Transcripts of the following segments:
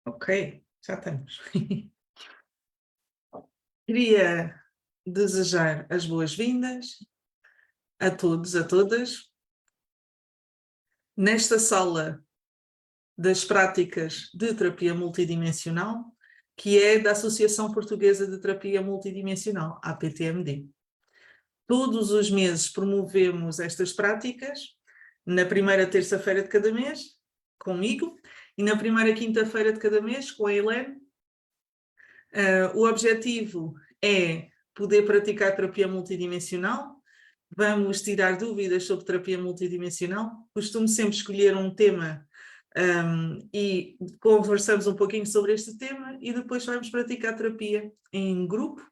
Ok, já estamos. Queria desejar as boas-vindas a todos, a todas, nesta sala das práticas de terapia multidimensional, que é da Associação Portuguesa de Terapia Multidimensional, APTMD. Todos os meses promovemos estas práticas, na primeira terça-feira de cada mês, comigo, e na primeira quinta-feira de cada mês, com a Helene. O objetivo é poder praticar terapia multidimensional. Vamos tirar dúvidas sobre terapia multidimensional. Costumo sempre escolher um tema e conversamos um pouquinho sobre este tema e depois vamos praticar terapia em grupo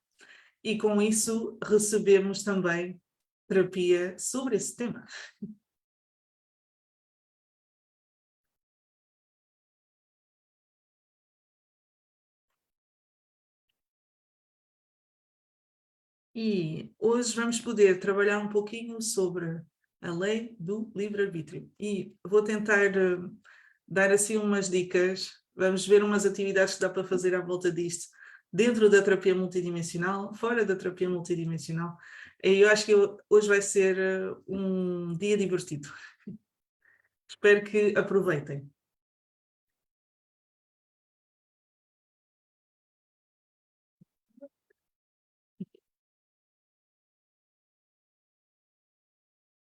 e com isso recebemos também terapia sobre esse tema. E hoje vamos poder trabalhar um pouquinho sobre a lei do livre-arbítrio. E vou tentar dar assim umas dicas, vamos ver umas atividades que dá para fazer à volta disto, dentro da terapia multidimensional, fora da terapia multidimensional. E eu acho que hoje vai ser um dia divertido. Espero que aproveitem.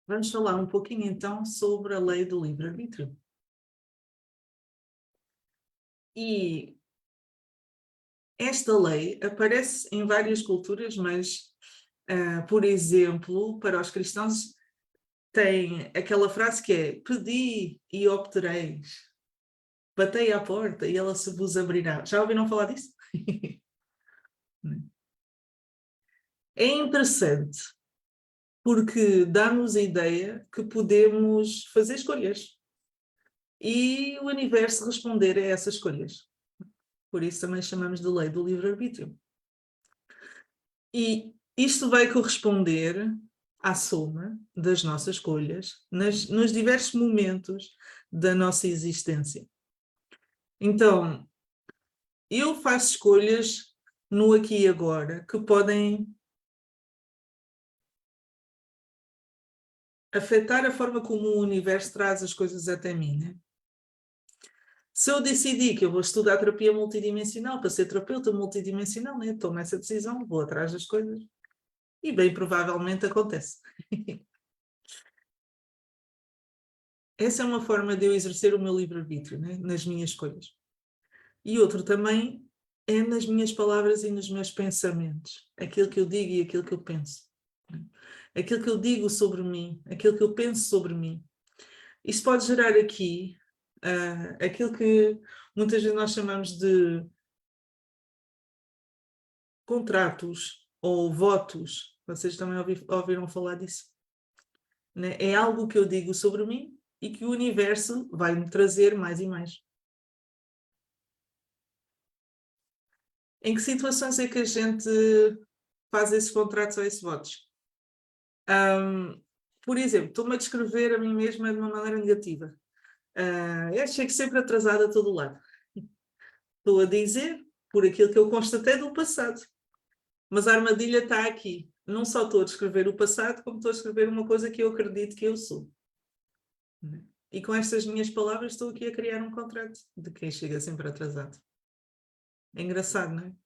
Vamos falar um pouquinho então sobre a lei do livre-arbítrio. E esta lei aparece em várias culturas, mas, por exemplo, para os cristãos, tem aquela frase que é: pedi e obtereis, batei à porta e ela se vos abrirá. Já ouviram falar disso? É interessante, porque dá-nos a ideia que podemos fazer escolhas e o universo responder a essas escolhas. Por isso também chamamos de lei do livre-arbítrio. E isto vai corresponder à soma das nossas escolhas nos diversos momentos da nossa existência. Então, eu faço escolhas no aqui e agora que podem afetar a forma como o universo traz as coisas até mim, né? Se eu decidir que eu vou estudar terapia multidimensional para ser terapeuta multidimensional, né, tomo essa decisão, vou atrás das coisas e bem provavelmente acontece. Essa é uma forma de eu exercer o meu livre-arbítrio, né, nas minhas escolhas. E outro também é nas minhas palavras e nos meus pensamentos, aquilo que eu digo e aquilo que eu penso. Aquilo que eu digo sobre mim, aquilo que eu penso sobre mim. Isso pode gerar aqui aquilo que muitas vezes nós chamamos de contratos ou votos. Vocês também ouviram falar disso? Né? É algo que eu digo sobre mim e que o universo vai me trazer mais e mais. Em que situações é que a gente faz esses contratos ou esses votos? Por exemplo, estou-me a descrever a mim mesma de uma maneira negativa. Eu chego sempre atrasada a todo lado. Estou a dizer por aquilo que eu constatei do passado. Mas a armadilha está aqui. Não só estou a descrever o passado, como estou a descrever uma coisa que eu acredito que eu sou. E com estas minhas palavras estou aqui a criar um contrato de quem chega sempre atrasado. É engraçado, não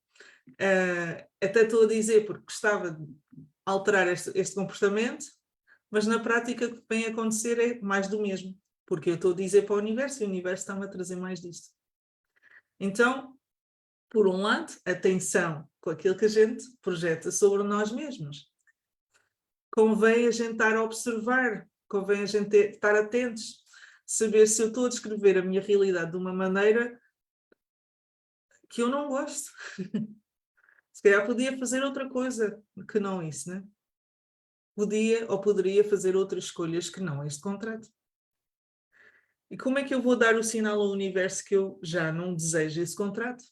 é? Até estou a dizer porque gostava de alterar este comportamento, mas na prática o que vem a acontecer é mais do mesmo, porque eu estou a dizer para o universo e o universo está-me a trazer mais disto. Então, por um lado, atenção com aquilo que a gente projeta sobre nós mesmos. Convém a gente estar a observar, convém a gente estar atentos, saber se eu estou a descrever a minha realidade de uma maneira que eu não gosto. Se calhar podia fazer outra coisa que não isso, né? Podia ou poderia fazer outras escolhas que não este contrato. E como é que eu vou dar o sinal ao universo que eu já não desejo esse contrato?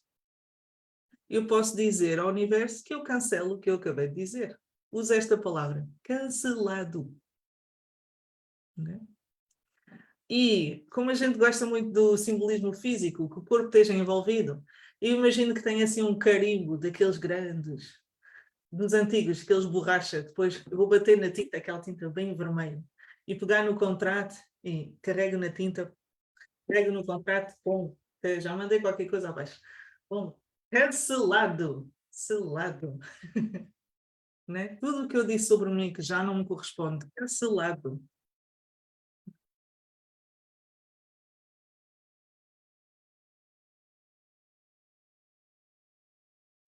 Eu posso dizer ao universo que eu cancelo o que eu acabei de dizer. Usa esta palavra, cancelado. Né? E como a gente gosta muito do simbolismo físico, que o corpo esteja envolvido, eu imagino que tenha assim um carimbo daqueles grandes, dos antigos, aqueles borracha. Depois eu vou bater na tinta, aquela tinta bem vermelha, e pegar no contrato e carrego na tinta, pego no contrato, pum, já mandei qualquer coisa abaixo. Pum, cancelado, selado. Né? Tudo o que eu disse sobre mim que já não me corresponde, cancelado.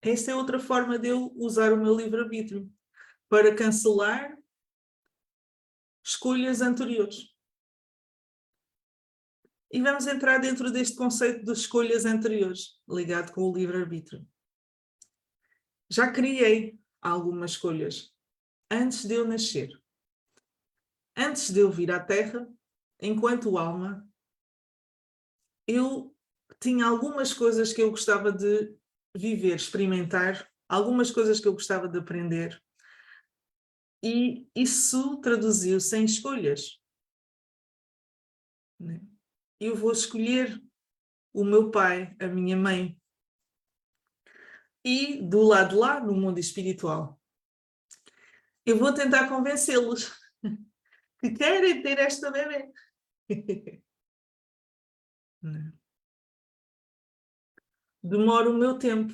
Esta é outra forma de eu usar o meu livre-arbítrio para cancelar escolhas anteriores. E vamos entrar dentro deste conceito de escolhas anteriores, ligado com o livre-arbítrio. Já criei algumas escolhas antes de eu nascer. Antes de eu vir à Terra, enquanto alma, eu tinha algumas coisas que eu gostava de viver, experimentar, algumas coisas que eu gostava de aprender. E isso traduziu-se em escolhas. Né? Eu vou escolher o meu pai, a minha mãe. E do lado de lá, no mundo espiritual, eu vou tentar convencê-los que querem ter esta bebê. Demora o meu tempo.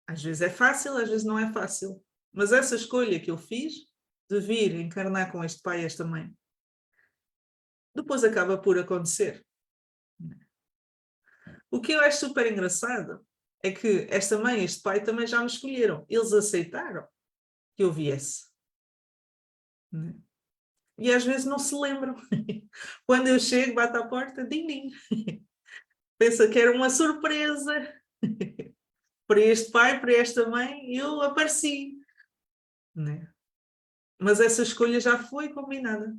Às vezes é fácil, às vezes não é fácil. Mas essa escolha que eu fiz de vir encarnar com este pai e esta mãe, depois acaba por acontecer. O que eu acho super engraçado é que esta mãe e este pai também já me escolheram. Eles aceitaram que eu viesse. E às vezes não se lembram. Quando eu chego, bato à porta, ding, ding. Pensa que era uma surpresa para este pai, para esta mãe, e eu apareci. Né? Mas essa escolha já foi combinada.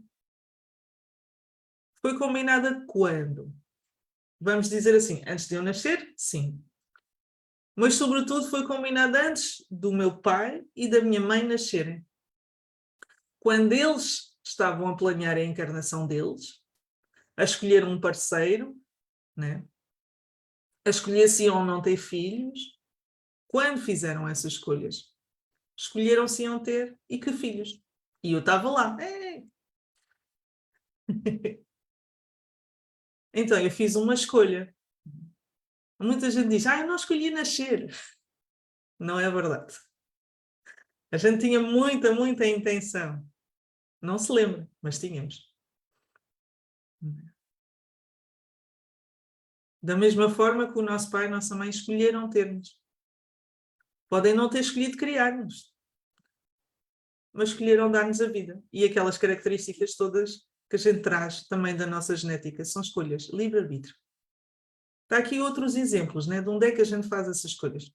Foi combinada quando? Vamos dizer assim, antes de eu nascer? Sim. Mas, sobretudo, foi combinada antes do meu pai e da minha mãe nascerem. Quando eles estavam a planear a encarnação deles, a escolher um parceiro, né? A escolher se iam ou não ter filhos, quando fizeram essas escolhas, escolheram se iam ter e que filhos. E eu estava lá. Então, eu fiz uma escolha. Muita gente diz, eu não escolhi nascer. Não é verdade. A gente tinha muita, muita intenção. Não se lembra, mas tínhamos. Da mesma forma que o nosso pai e a nossa mãe escolheram ter-nos. Podem não ter escolhido criar-nos, mas escolheram dar-nos a vida. E aquelas características todas que a gente traz também da nossa genética são escolhas, livre-arbítrio. Está aqui outros exemplos, né, de onde é que a gente faz essas escolhas.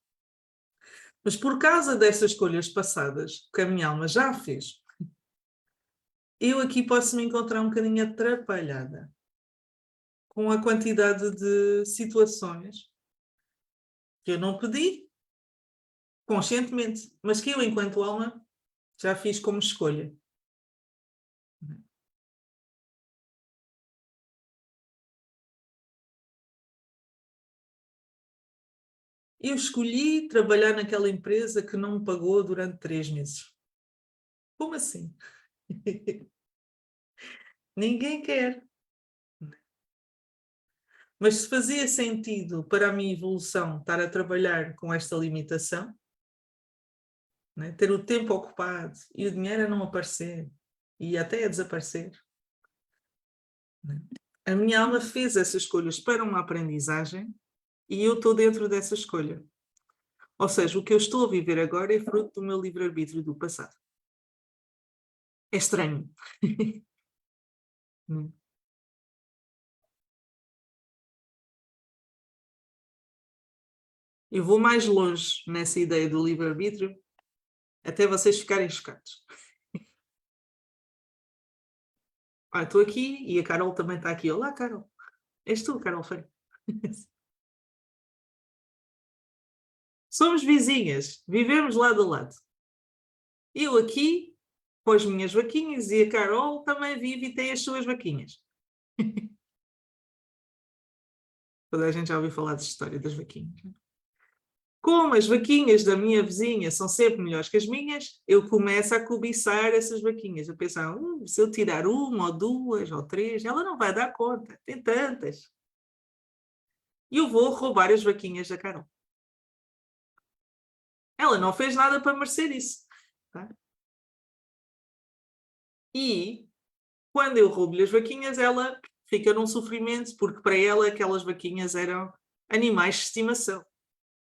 Mas por causa dessas escolhas passadas, que a minha alma já fez, eu aqui posso me encontrar um bocadinho atrapalhada com a quantidade de situações que eu não pedi conscientemente, mas que eu, enquanto alma, já fiz como escolha. Eu escolhi trabalhar naquela empresa que não me pagou durante 3 meses. Como assim? Ninguém quer. Mas se fazia sentido para a minha evolução estar a trabalhar com esta limitação, né? Ter o tempo ocupado e o dinheiro a não aparecer e até a desaparecer. Né? A minha alma fez essas escolhas para uma aprendizagem e eu estou dentro dessa escolha. Ou seja, o que eu estou a viver agora é fruto do meu livre-arbítrio do passado. É estranho. Eu vou mais longe nessa ideia do livre-arbítrio até vocês ficarem chocados. Estou aqui e a Carol também está aqui. Olá, Carol. És tu, Carol Feio. Somos vizinhas, vivemos lado a lado. Eu aqui com as minhas vaquinhas e a Carol também vive e tem as suas vaquinhas. Toda a gente já ouviu falar dessa história das vaquinhas. Como as vaquinhas da minha vizinha são sempre melhores que as minhas, eu começo a cobiçar essas vaquinhas. A pensar, se eu tirar uma ou duas ou três, ela não vai dar conta. Tem tantas. E eu vou roubar as vaquinhas da Carol. Ela não fez nada para merecer isso. Tá? E quando eu roubo-lhe as vaquinhas, ela fica num sofrimento, porque para ela aquelas vaquinhas eram animais de estimação.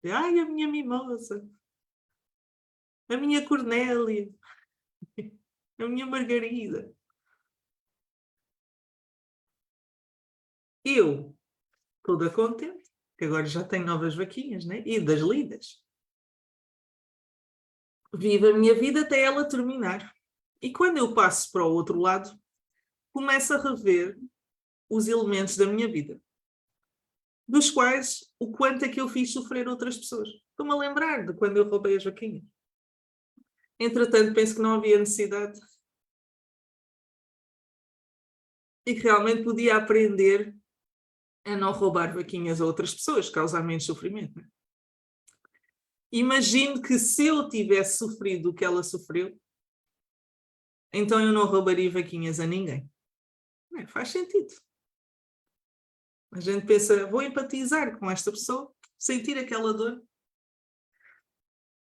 Ai, a minha mimosa, a minha Cornélia, a minha Margarida. Eu, toda contente, que agora já tenho novas vaquinhas, né? E das lindas. Vivo a minha vida até ela terminar. E quando eu passo para o outro lado, começo a rever os elementos da minha vida, dos quais o quanto é que eu fiz sofrer outras pessoas. Estou-me a lembrar de quando eu roubei as vaquinhas. Entretanto, penso que não havia necessidade e que realmente podia aprender a não roubar vaquinhas a outras pessoas, causar menos sofrimento. Né? Imagino que se eu tivesse sofrido o que ela sofreu, então eu não roubaria vaquinhas a ninguém. Não, faz sentido. A gente pensa, vou empatizar com esta pessoa, sentir aquela dor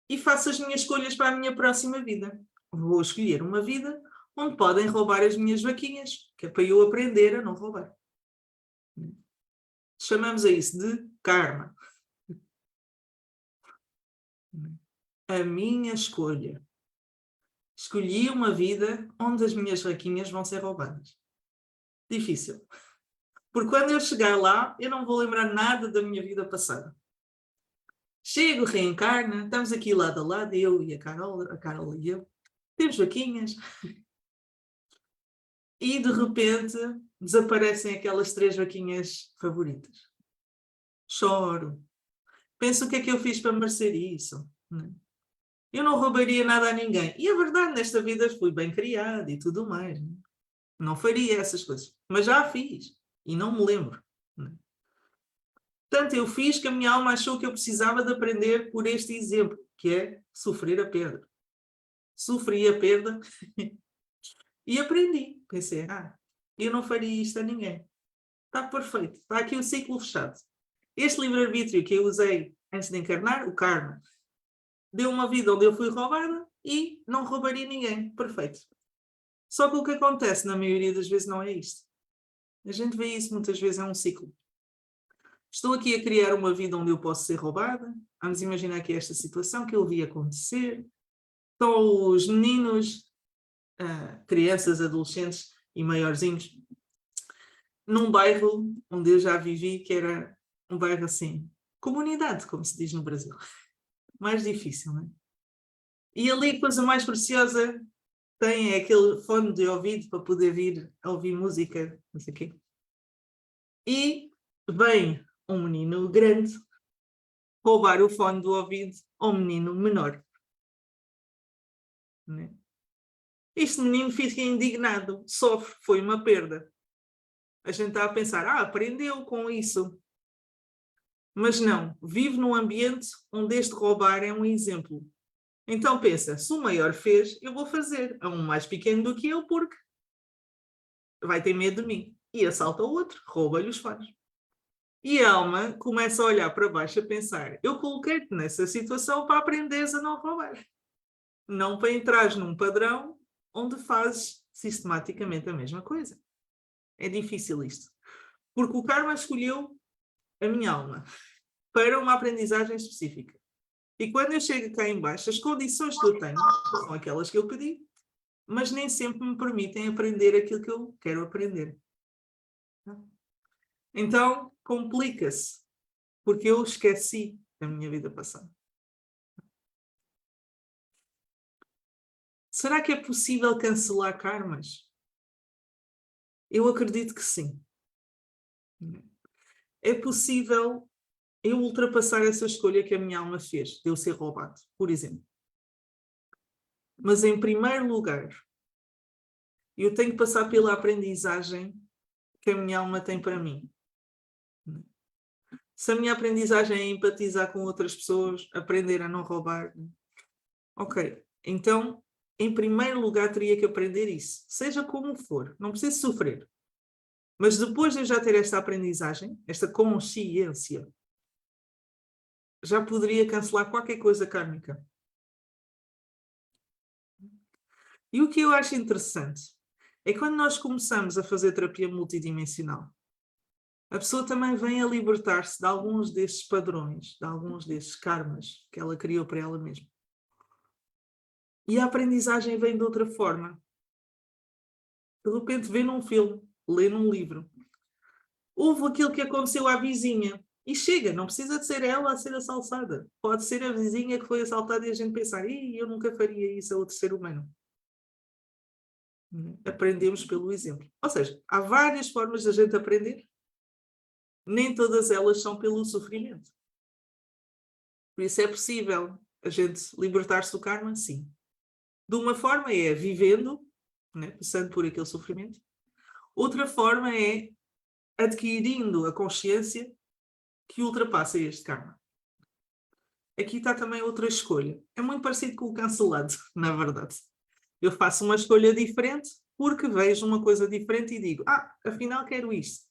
e faço as minhas escolhas para a minha próxima vida. Vou escolher uma vida onde podem roubar as minhas vaquinhas, que é para eu aprender a não roubar. Chamamos a isso de karma. A minha escolha. Escolhi uma vida onde as minhas vaquinhas vão ser roubadas. Difícil. Porque quando eu chegar lá, eu não vou lembrar nada da minha vida passada. Chego, reencarna, estamos aqui lado a lado, eu e a Carol e eu. Temos vaquinhas. E de repente desaparecem aquelas 3 vaquinhas favoritas. Choro. Penso o que é que eu fiz para merecer isso. Eu não roubaria nada a ninguém. E a verdade, nesta vida fui bem criada e tudo mais. Não faria essas coisas. Mas já fiz. E não me lembro. Portanto, eu fiz que a minha alma achou que eu precisava de aprender por este exemplo, que é sofrer a perda. Sofri a perda e aprendi. Pensei, eu não faria isto a ninguém. Está perfeito. Está aqui o ciclo fechado. Este livre-arbítrio que eu usei antes de encarnar, o karma, deu uma vida onde eu fui roubada e não roubaria ninguém. Perfeito. Só que o que acontece na maioria das vezes não é isto. A gente vê isso muitas vezes, é um ciclo. Estou aqui a criar uma vida onde eu posso ser roubada. Vamos imaginar que é esta situação que eu vi acontecer. Estão os meninos, crianças, adolescentes e maiorzinhos, num bairro onde eu já vivi, que era um bairro assim, comunidade, como se diz no Brasil. Mais difícil, não é? E ali a coisa mais preciosa tem aquele fone de ouvido para poder vir a ouvir música, não sei o quê. E vem um menino grande roubar o fone do ouvido a um menino menor. Né? Este menino fica indignado, sofre, foi uma perda. A gente está a pensar, aprendeu com isso. Mas não, vive num ambiente onde este roubar é um exemplo. Então pensa, se o maior fez, eu vou fazer a um mais pequeno do que eu, porque vai ter medo de mim. E assalta o outro, rouba-lhe os fones. E a alma começa a olhar para baixo a pensar, eu coloquei-te nessa situação para aprenderes a não roubar. Não para entrares num padrão onde fazes sistematicamente a mesma coisa. É difícil isto. Porque o karma escolheu a minha alma para uma aprendizagem específica. E quando eu chego cá em baixo, as condições que eu tenho são aquelas que eu pedi, mas nem sempre me permitem aprender aquilo que eu quero aprender. Então, complica-se, porque eu esqueci a minha vida passada. Será que é possível cancelar karmas? Eu acredito que sim. É possível eu ultrapassar essa escolha que a minha alma fez, de eu ser roubado, por exemplo. Mas, em primeiro lugar, Eu tenho que passar pela aprendizagem que a minha alma tem para mim. Se a minha aprendizagem é empatizar com outras pessoas, aprender a não roubar, ok, então, em primeiro lugar, teria que aprender isso, seja como for, não preciso sofrer. Mas depois de eu já ter esta aprendizagem, esta consciência, já poderia cancelar qualquer coisa kármica. E o que eu acho interessante é quando nós começamos a fazer terapia multidimensional, a pessoa também vem a libertar-se de alguns desses padrões, de alguns desses karmas que ela criou para ela mesma. E a aprendizagem vem de outra forma. De repente vê num filme, lê num livro. Houve aquilo que aconteceu à vizinha. E chega, não precisa de ser ela a ser assaltada. Pode ser a vizinha que foi assaltada e a gente pensar, eu nunca faria isso a outro ser humano. Aprendemos pelo exemplo. Ou seja, há várias formas de a gente aprender. Nem todas elas são pelo sofrimento. Por isso é possível a gente libertar-se do karma? Sim. De uma forma é vivendo, né, passando por aquele sofrimento. Outra forma é adquirindo a consciência que ultrapassa este karma. Aqui está também outra escolha. É muito parecido com o cancelado, na verdade. Eu faço uma escolha diferente porque vejo uma coisa diferente e digo, afinal quero isto.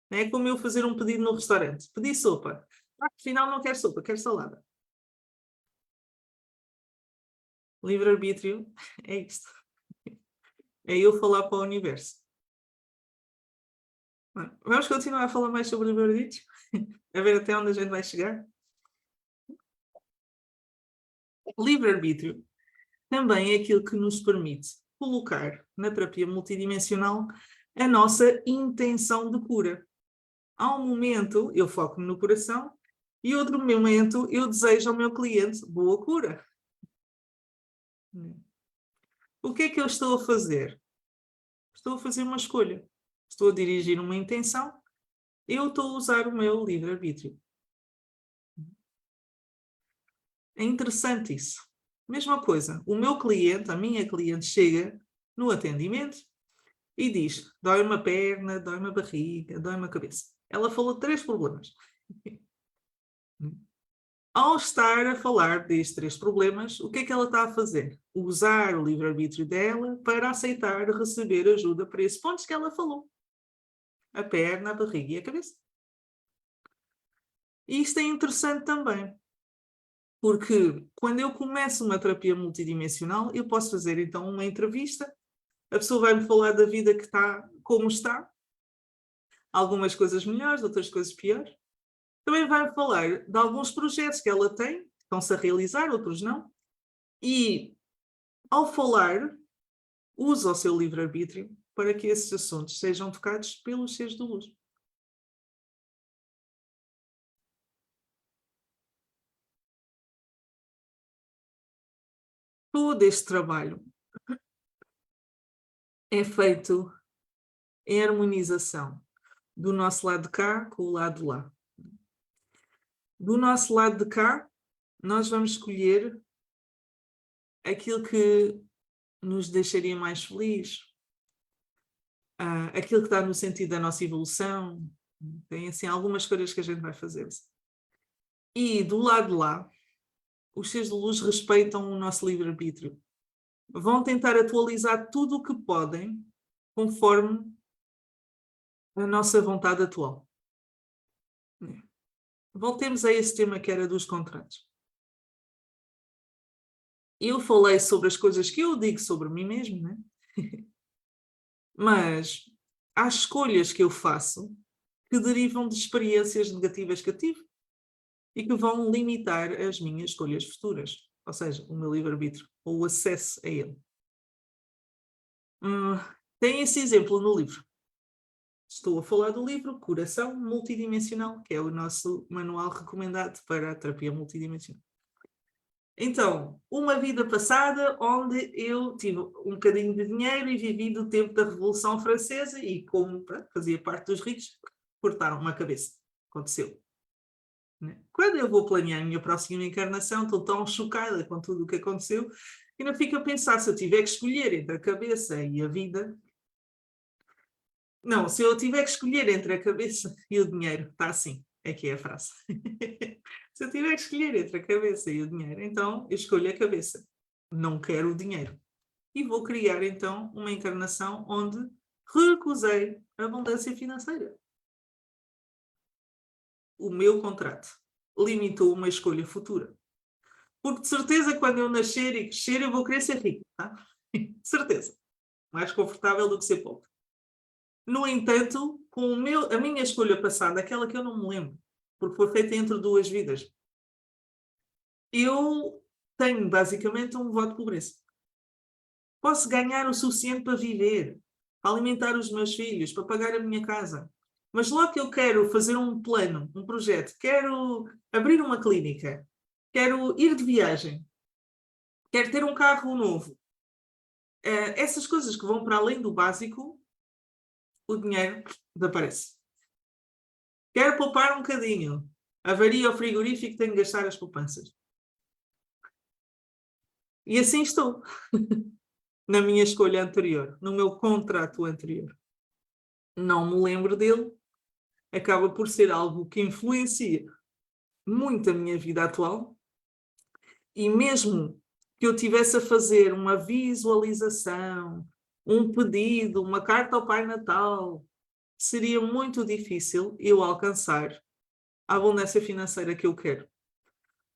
É como eu fazer um pedido no restaurante. Pedi sopa. Afinal não quero sopa, quero salada. Livre-arbítrio é isto. É eu falar para o universo. Vamos continuar a falar mais sobre livre-arbítrio? A ver até onde a gente vai chegar? Livre-arbítrio também é aquilo que nos permite colocar na terapia multidimensional a nossa intenção de cura. Há um momento eu foco-me no coração e outro momento eu desejo ao meu cliente boa cura. O que é que eu estou a fazer? Estou a fazer uma escolha. Estou a dirigir uma intenção. Eu estou a usar o meu livre-arbítrio. É interessante isso. Mesma coisa, o meu cliente, a minha cliente, chega no atendimento e diz, dói-me a perna, dói-me a barriga, dói-me a cabeça. Ela falou de 3 problemas. Ao estar a falar destes 3 problemas, o que é que ela está a fazer? Usar o livre-arbítrio dela para aceitar receber ajuda para esses pontos que ela falou. A perna, a barriga e a cabeça. E isto é interessante também, porque quando eu começo uma terapia multidimensional, eu posso fazer então uma entrevista, a pessoa vai-me falar da vida que está, como está, algumas coisas melhores, outras coisas piores. Também vai falar de alguns projetos que ela tem, que estão-se a realizar, outros não. E, ao falar, usa o seu livre-arbítrio para que esses assuntos sejam tocados pelos seres de luz. Todo este trabalho é feito em harmonização do nosso lado de cá com o lado de lá. Do nosso lado de cá, nós vamos escolher aquilo que nos deixaria mais felizes, aquilo que está no sentido da nossa evolução. Tem assim algumas coisas que a gente vai fazer. E do lado de lá, os seres de luz respeitam o nosso livre-arbítrio. Vão tentar atualizar tudo o que podem conforme a nossa vontade atual. Voltemos a esse tema que era dos contratos. Eu falei sobre as coisas que eu digo sobre mim mesmo, né? Mas há escolhas que eu faço que derivam de experiências negativas que eu tive e que vão limitar as minhas escolhas futuras, ou seja, o meu livre-arbítrio, ou o acesso a ele. Tem esse exemplo no livro. Estou a falar do livro Coração Multidimensional, que é o nosso manual recomendado para a terapia multidimensional. Então, uma vida passada onde eu tive um bocadinho de dinheiro e vivi do tempo da Revolução Francesa e como fazia parte dos ricos, cortaram-me a cabeça. Aconteceu. Quando eu vou planear a minha próxima encarnação, estou tão chocada com tudo o que aconteceu, e não fico a pensar, se eu tiver que escolher entre a cabeça e a vida, Não, se eu tiver que escolher entre a cabeça e o dinheiro, está assim, é que é a frase. Se eu tiver que escolher entre a cabeça e o dinheiro, então eu escolho a cabeça. Não quero o dinheiro. E vou criar então uma encarnação onde recusei a abundância financeira. O meu contrato limitou uma escolha futura. Porque de certeza quando eu nascer e crescer eu vou querer ser rico, tá? De certeza. Mais confortável do que ser pobre. No entanto, com a minha escolha passada, aquela que eu não me lembro, porque foi feita entre duas vidas, eu tenho basicamente um voto de pobreza. Posso ganhar o suficiente para viver, para alimentar os meus filhos, para pagar a minha casa. Mas logo que eu quero fazer um plano, um projeto, quero abrir uma clínica, quero ir de viagem, quero ter um carro novo, essas coisas que vão para além do básico, o dinheiro desaparece. Quero poupar um bocadinho. Avaria o frigorífico, tenho que gastar as poupanças. E assim estou. Na minha escolha anterior, no meu contrato anterior. Não me lembro dele. Acaba por ser algo que influencia muito a minha vida atual. E mesmo que eu tivesse a fazer uma visualização, um pedido, uma carta ao Pai Natal, seria muito difícil eu alcançar a abundância financeira que eu quero.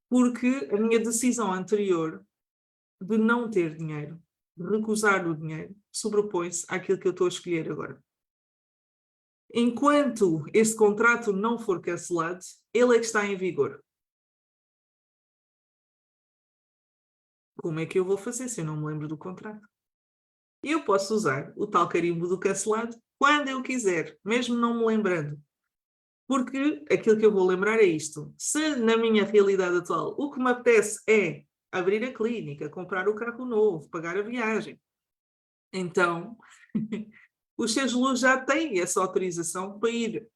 Porque a minha decisão anterior de não ter dinheiro, de recusar o dinheiro, sobrepõe-se àquilo que eu estou a escolher agora. Enquanto este contrato não for cancelado, ele é que está em vigor. Como é que eu vou fazer se eu não me lembro do contrato? Eu posso usar o tal carimbo do cancelado quando eu quiser, mesmo não me lembrando. Porque aquilo que eu vou lembrar é isto. Se na minha realidade atual o que me apetece é abrir a clínica, comprar o carro novo, pagar a viagem, então os seres de luz já têm essa autorização para ir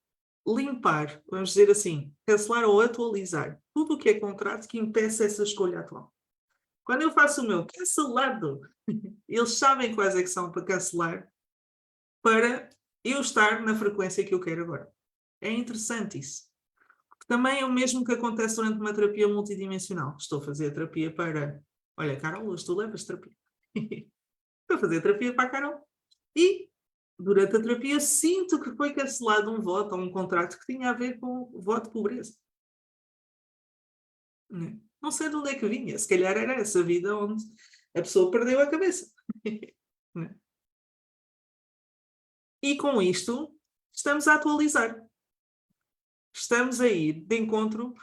limpar, vamos dizer assim, cancelar ou atualizar tudo o que é contrato que impeça essa escolha atual. Quando eu faço o meu cancelado, eles sabem quais é que são para cancelar, para eu estar na frequência que eu quero agora. É interessante isso. Também é o mesmo que acontece durante uma terapia multidimensional. Estou a fazer terapia para... Olha, Carol, tu levas terapia. Estou a fazer terapia para a Carol. E, durante a terapia, sinto que foi cancelado um voto ou um contrato que tinha a ver com o voto de pobreza. Não sei de onde é que vinha. Se calhar era essa vida onde a pessoa perdeu a cabeça. E com isto, estamos a atualizar. Estamos a ir de encontro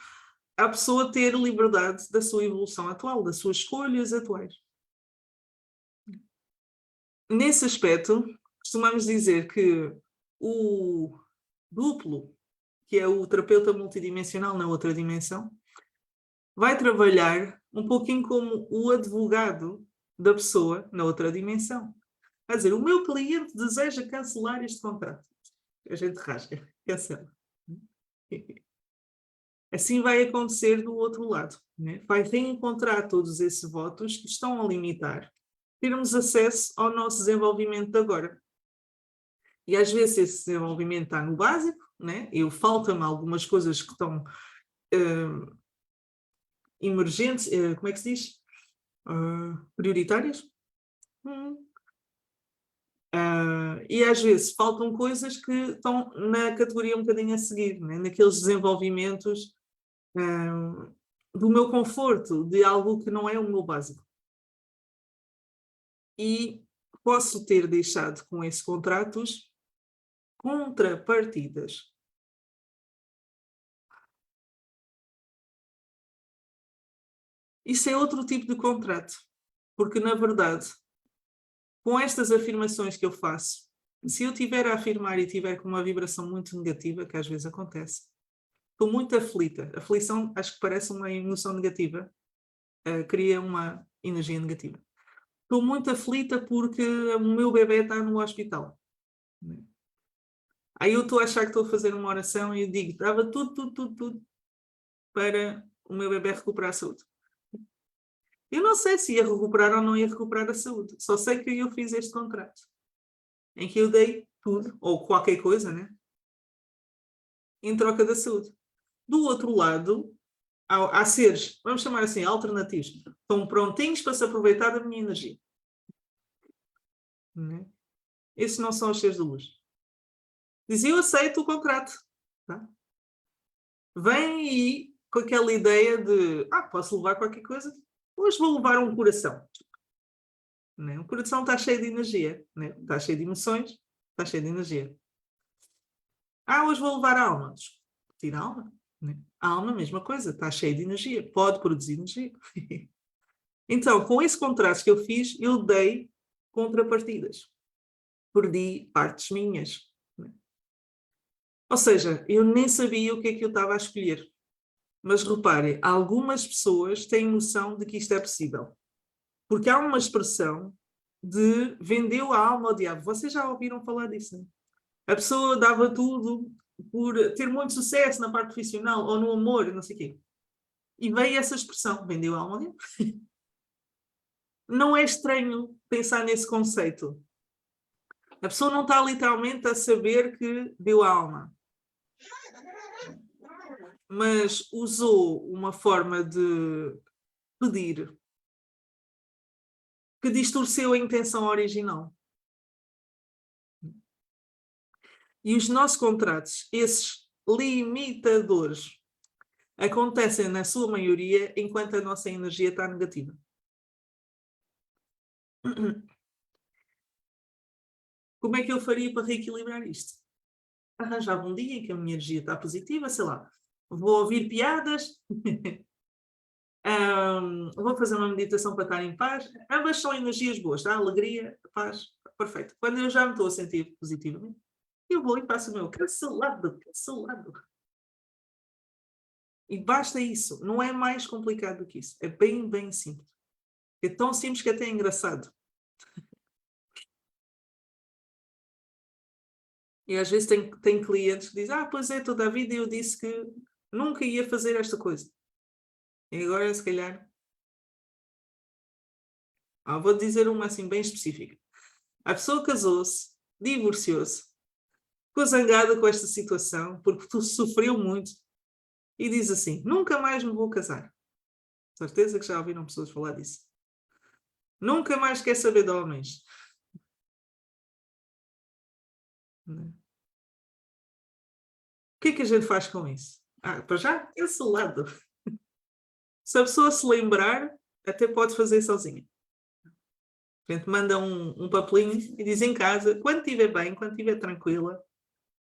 à pessoa ter liberdade da sua evolução atual, das suas escolhas atuais. Nesse aspecto, costumamos dizer que o duplo, que é o terapeuta multidimensional na outra dimensão, vai trabalhar um pouquinho como o advogado da pessoa na outra dimensão. Quer dizer, o meu cliente deseja cancelar este contrato. A gente rasga, cancela. Assim vai acontecer do outro lado. Né? Vai reencontrar todos esses votos que estão a limitar termos acesso ao nosso desenvolvimento de agora. E às vezes esse desenvolvimento está no básico, né? Falta-me algumas coisas que estão emergentes, como é que se diz? Prioritárias. E às vezes faltam coisas que estão na categoria um bocadinho a seguir, né? Naqueles desenvolvimentos do meu conforto, de algo que não é o meu básico. E posso ter deixado com esses contratos contrapartidas. Isso é outro tipo de contrato, porque na verdade, com estas afirmações que eu faço, se eu tiver a afirmar e tiver com uma vibração muito negativa, que às vezes acontece, estou muito aflita. Aflição, acho que parece uma emoção negativa, cria uma energia negativa. Estou muito aflita porque o meu bebê está no hospital. Aí eu estou a achar que estou a fazer uma oração e eu digo, estava tudo para o meu bebê recuperar a saúde. Eu não sei se ia recuperar ou não ia recuperar a saúde. Só sei que eu fiz este contrato, em que eu dei tudo, ou qualquer coisa, né? Em troca da saúde. Do outro lado, há seres, vamos chamar assim, alternativos, estão prontinhos para se aproveitar da minha energia. Né? Esses não são os seres de luz. Diz, eu aceito o contrato. Tá? Vem aí com aquela ideia de, posso levar qualquer coisa? Hoje vou levar um coração. Né? O coração está cheio de energia, né? Está cheio de emoções, está cheio de energia. Hoje vou levar a alma. Tira a alma. Né? A alma, mesma coisa, está cheia de energia, pode produzir energia. Então, com esse contrato que eu fiz, eu dei contrapartidas. Perdi partes minhas. Né? Ou seja, eu nem sabia o que é que eu estava a escolher. Mas reparem, algumas pessoas têm noção de que isto é possível. Porque há uma expressão de vendeu a alma ao diabo. Vocês já ouviram falar disso, não? A pessoa dava tudo por ter muito sucesso na parte profissional ou no amor, não sei o quê. E veio essa expressão, vendeu a alma ao diabo. Não é estranho pensar nesse conceito. A pessoa não está literalmente a saber que deu a alma. Mas usou uma forma de pedir que distorceu a intenção original. E os nossos contratos, esses limitadores, acontecem na sua maioria enquanto a nossa energia está negativa. Como é que eu faria para reequilibrar isto? Arranjava um dia em que a minha energia está positiva, sei lá, vou ouvir piadas, vou fazer uma meditação para estar em paz. Ambas são energias boas, tá? Alegria, paz, perfeito. Quando eu já me estou a sentir positivamente, eu vou e faço o meu cancelado. E basta isso, não é mais complicado do que isso. É bem, bem simples. É tão simples que até é engraçado. E às vezes tem clientes que dizem, pois é, toda a vida eu disse que nunca ia fazer esta coisa. E agora, se calhar... vou dizer uma assim bem específica. A pessoa casou-se, divorciou-se, ficou zangada com esta situação, porque tu sofreu muito, e diz assim, nunca mais me vou casar. Certeza que já ouviram pessoas falar disso. Nunca mais quer saber de homens. O que é que a gente faz com isso? Para já, esse lado. Se a pessoa se lembrar, até pode fazer sozinha. A gente manda um papelinho e diz em casa, quando estiver bem, quando estiver tranquila,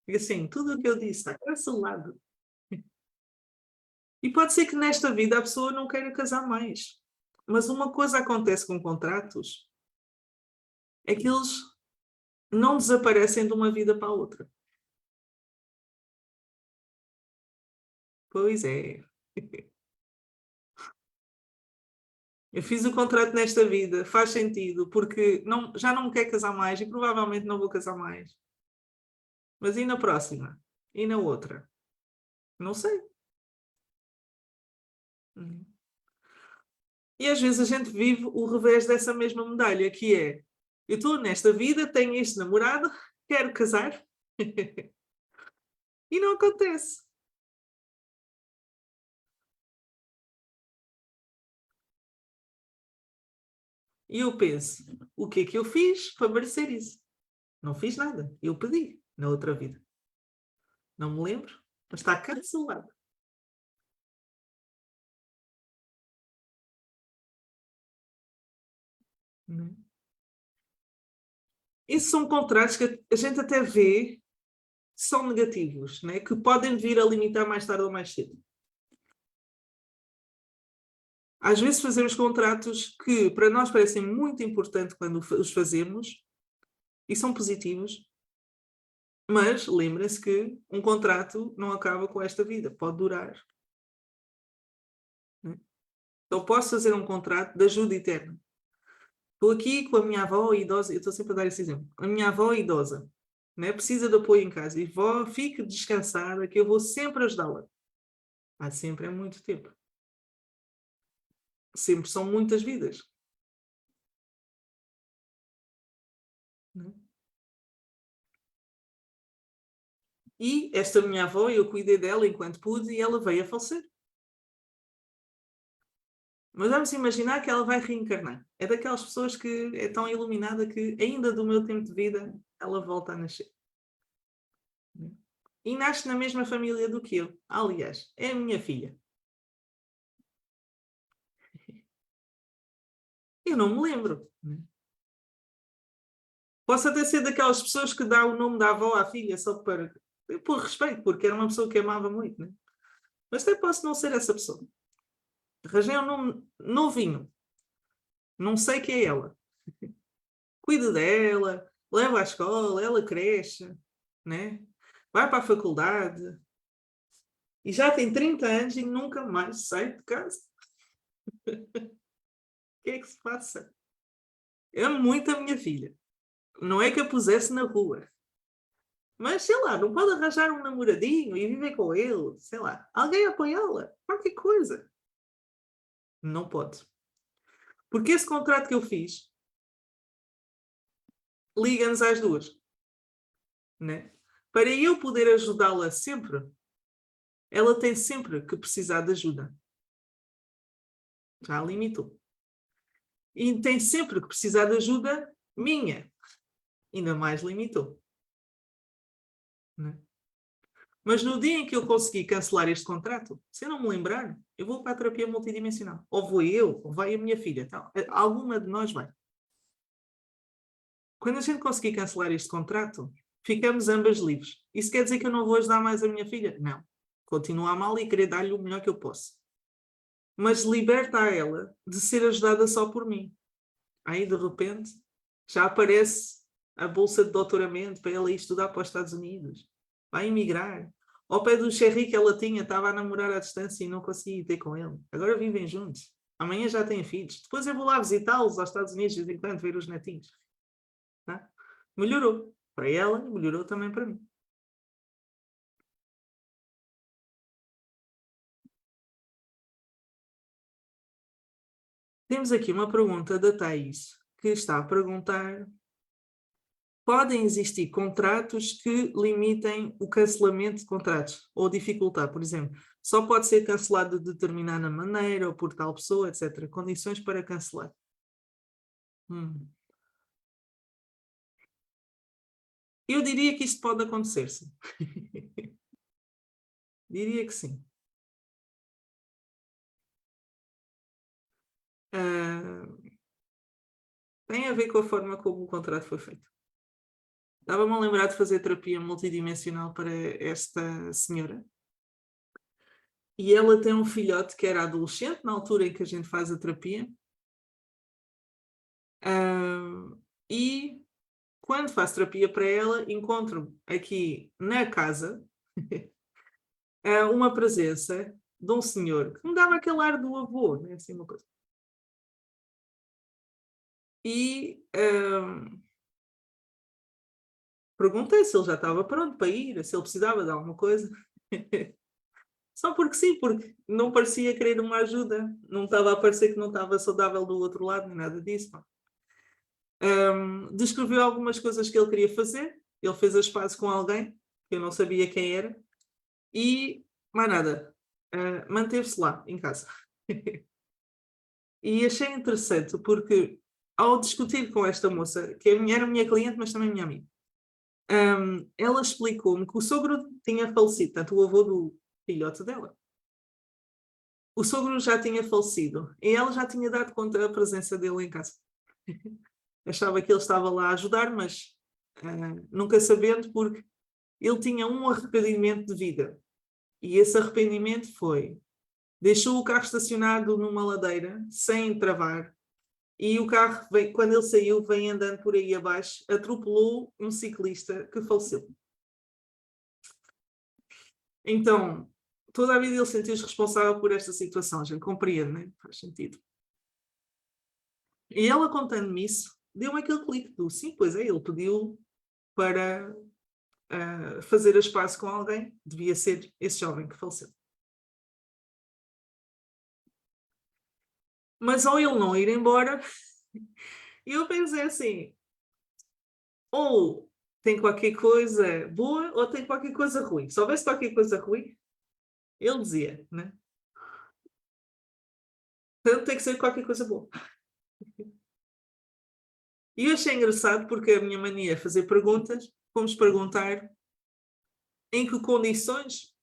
e assim, tudo o que eu disse está cancelado. E pode ser que nesta vida a pessoa não queira casar mais. Mas uma coisa acontece com contratos, é que eles não desaparecem de uma vida para a outra. Pois é. Eu fiz o contrato nesta vida, faz sentido, porque já não me quero casar mais e provavelmente não vou casar mais. Mas e na próxima? E na outra? Não sei. E às vezes a gente vive o revés dessa mesma medalha, que é, eu estou nesta vida, tenho este namorado, quero casar, e não acontece. E eu penso, o que é que eu fiz para merecer isso? Não fiz nada, eu pedi na outra vida. Não me lembro, mas está cancelado. Esses são contratos que a gente até vê são negativos, né? Que podem vir a limitar mais tarde ou mais cedo. Às vezes fazemos contratos que para nós parecem muito importantes quando os fazemos e são positivos, mas lembrem-se que um contrato não acaba com esta vida, pode durar. Né? Então posso fazer um contrato de ajuda eterna. Estou aqui com a minha avó idosa, eu estou sempre a dar esse exemplo. A minha avó idosa, né? Precisa de apoio em casa. E vó, fique descansada que eu vou sempre ajudá-la. Sempre é muito tempo. Sempre são muitas vidas. Né? E esta minha avó, eu cuidei dela enquanto pude e ela veio a falecer. Mas vamos imaginar que ela vai reencarnar. É daquelas pessoas que é tão iluminada que ainda do meu tempo de vida ela volta a nascer. E nasce na mesma família do que eu. Aliás, é a minha filha. Eu não me lembro. Posso até ser daquelas pessoas que dá o nome da avó à filha só por respeito, porque era uma pessoa que amava muito, né? Mas até posso não ser essa pessoa. Arranjei um nome novinho. Não sei que é ela. Cuido dela, levo à escola, ela cresce, né? Vai para a faculdade e já tem 30 anos e nunca mais sai de casa. O que é que se passa? Eu amo muito a minha filha. Não é que a pusesse na rua. Mas, sei lá, não pode arranjar um namoradinho e viver com ele, sei lá. Alguém apoiá-la, qualquer coisa. Não pode. Porque esse contrato que eu fiz liga-nos às duas, né? Para eu poder ajudá-la sempre, ela tem sempre que precisar de ajuda. Já limitou. E tem sempre que precisar de ajuda minha. Ainda mais limitou. Né? Mas no dia em que eu conseguir cancelar este contrato, se eu não me lembrar, eu vou para a terapia multidimensional. Ou vou eu, ou vai a minha filha. Então, alguma de nós vai. Quando a gente conseguir cancelar este contrato, ficamos ambas livres. Isso quer dizer que eu não vou ajudar mais a minha filha? Não. Continuo a amá-la e querer dar-lhe o melhor que eu posso. Mas liberta a ela de ser ajudada só por mim. Aí, de repente, já aparece a bolsa de doutoramento para ela ir estudar para os Estados Unidos. Vai emigrar. Ao pé do Cherry que ela tinha, estava a namorar à distância e não conseguia ir ter com ele. Agora vivem juntos. Amanhã já têm filhos. Depois eu vou lá visitá-los aos Estados Unidos de vez em quando, ver os netinhos. Tá? Melhorou para ela e melhorou também para mim. Temos aqui uma pergunta da Thaís, que está a perguntar: podem existir contratos que limitem o cancelamento de contratos ou dificultar, por exemplo, só pode ser cancelado de determinada maneira ou por tal pessoa, etc. Condições para cancelar. Hum. Eu diria que isto pode acontecer, sim. Diria que sim. Ah, tem a ver com a forma como o contrato foi feito. Estava-me a lembrar de fazer terapia multidimensional para esta senhora. E ela tem um filhote que era adolescente na altura em que a gente faz a terapia. E quando faço terapia para ela, encontro aqui na casa uma presença de um senhor que me dava aquele ar do avô, né? Assim uma coisa. E perguntei se ele já estava pronto para ir, se ele precisava de alguma coisa. Só porque sim, porque não parecia querer uma ajuda. Não estava a parecer que não estava saudável do outro lado, nem nada disso. Descreveu algumas coisas que ele queria fazer. Ele fez as pazes com alguém, que eu não sabia quem era. E mais nada. Manteve-se lá, em casa. E achei interessante, porque ao discutir com esta moça, que era minha cliente, mas também minha amiga, ela explicou-me que o sogro tinha falecido, portanto, o avô do filhote dela. O sogro já tinha falecido e ela já tinha dado conta da presença dele em casa. Achava que ele estava lá a ajudar, mas nunca sabendo, porque ele tinha um arrependimento de vida. E esse arrependimento foi: deixou o carro estacionado numa ladeira, sem travar, e o carro, quando ele saiu, vem andando por aí abaixo, atropelou um ciclista que faleceu. Então, toda a vida ele sentiu-se responsável por esta situação, a gente compreende, né? Faz sentido. E ela, contando-me isso, deu-me aquele clique do sim, pois é, ele pediu para fazer as pazes com alguém, devia ser esse jovem que faleceu. Mas ao ele não ir embora, eu pensei assim, ou tem qualquer coisa boa ou tem qualquer coisa ruim. Se houvesse qualquer coisa ruim, ele dizia, né? Então tem que ser qualquer coisa boa. E eu achei engraçado porque a minha mania é fazer perguntas, fomos perguntar em que condições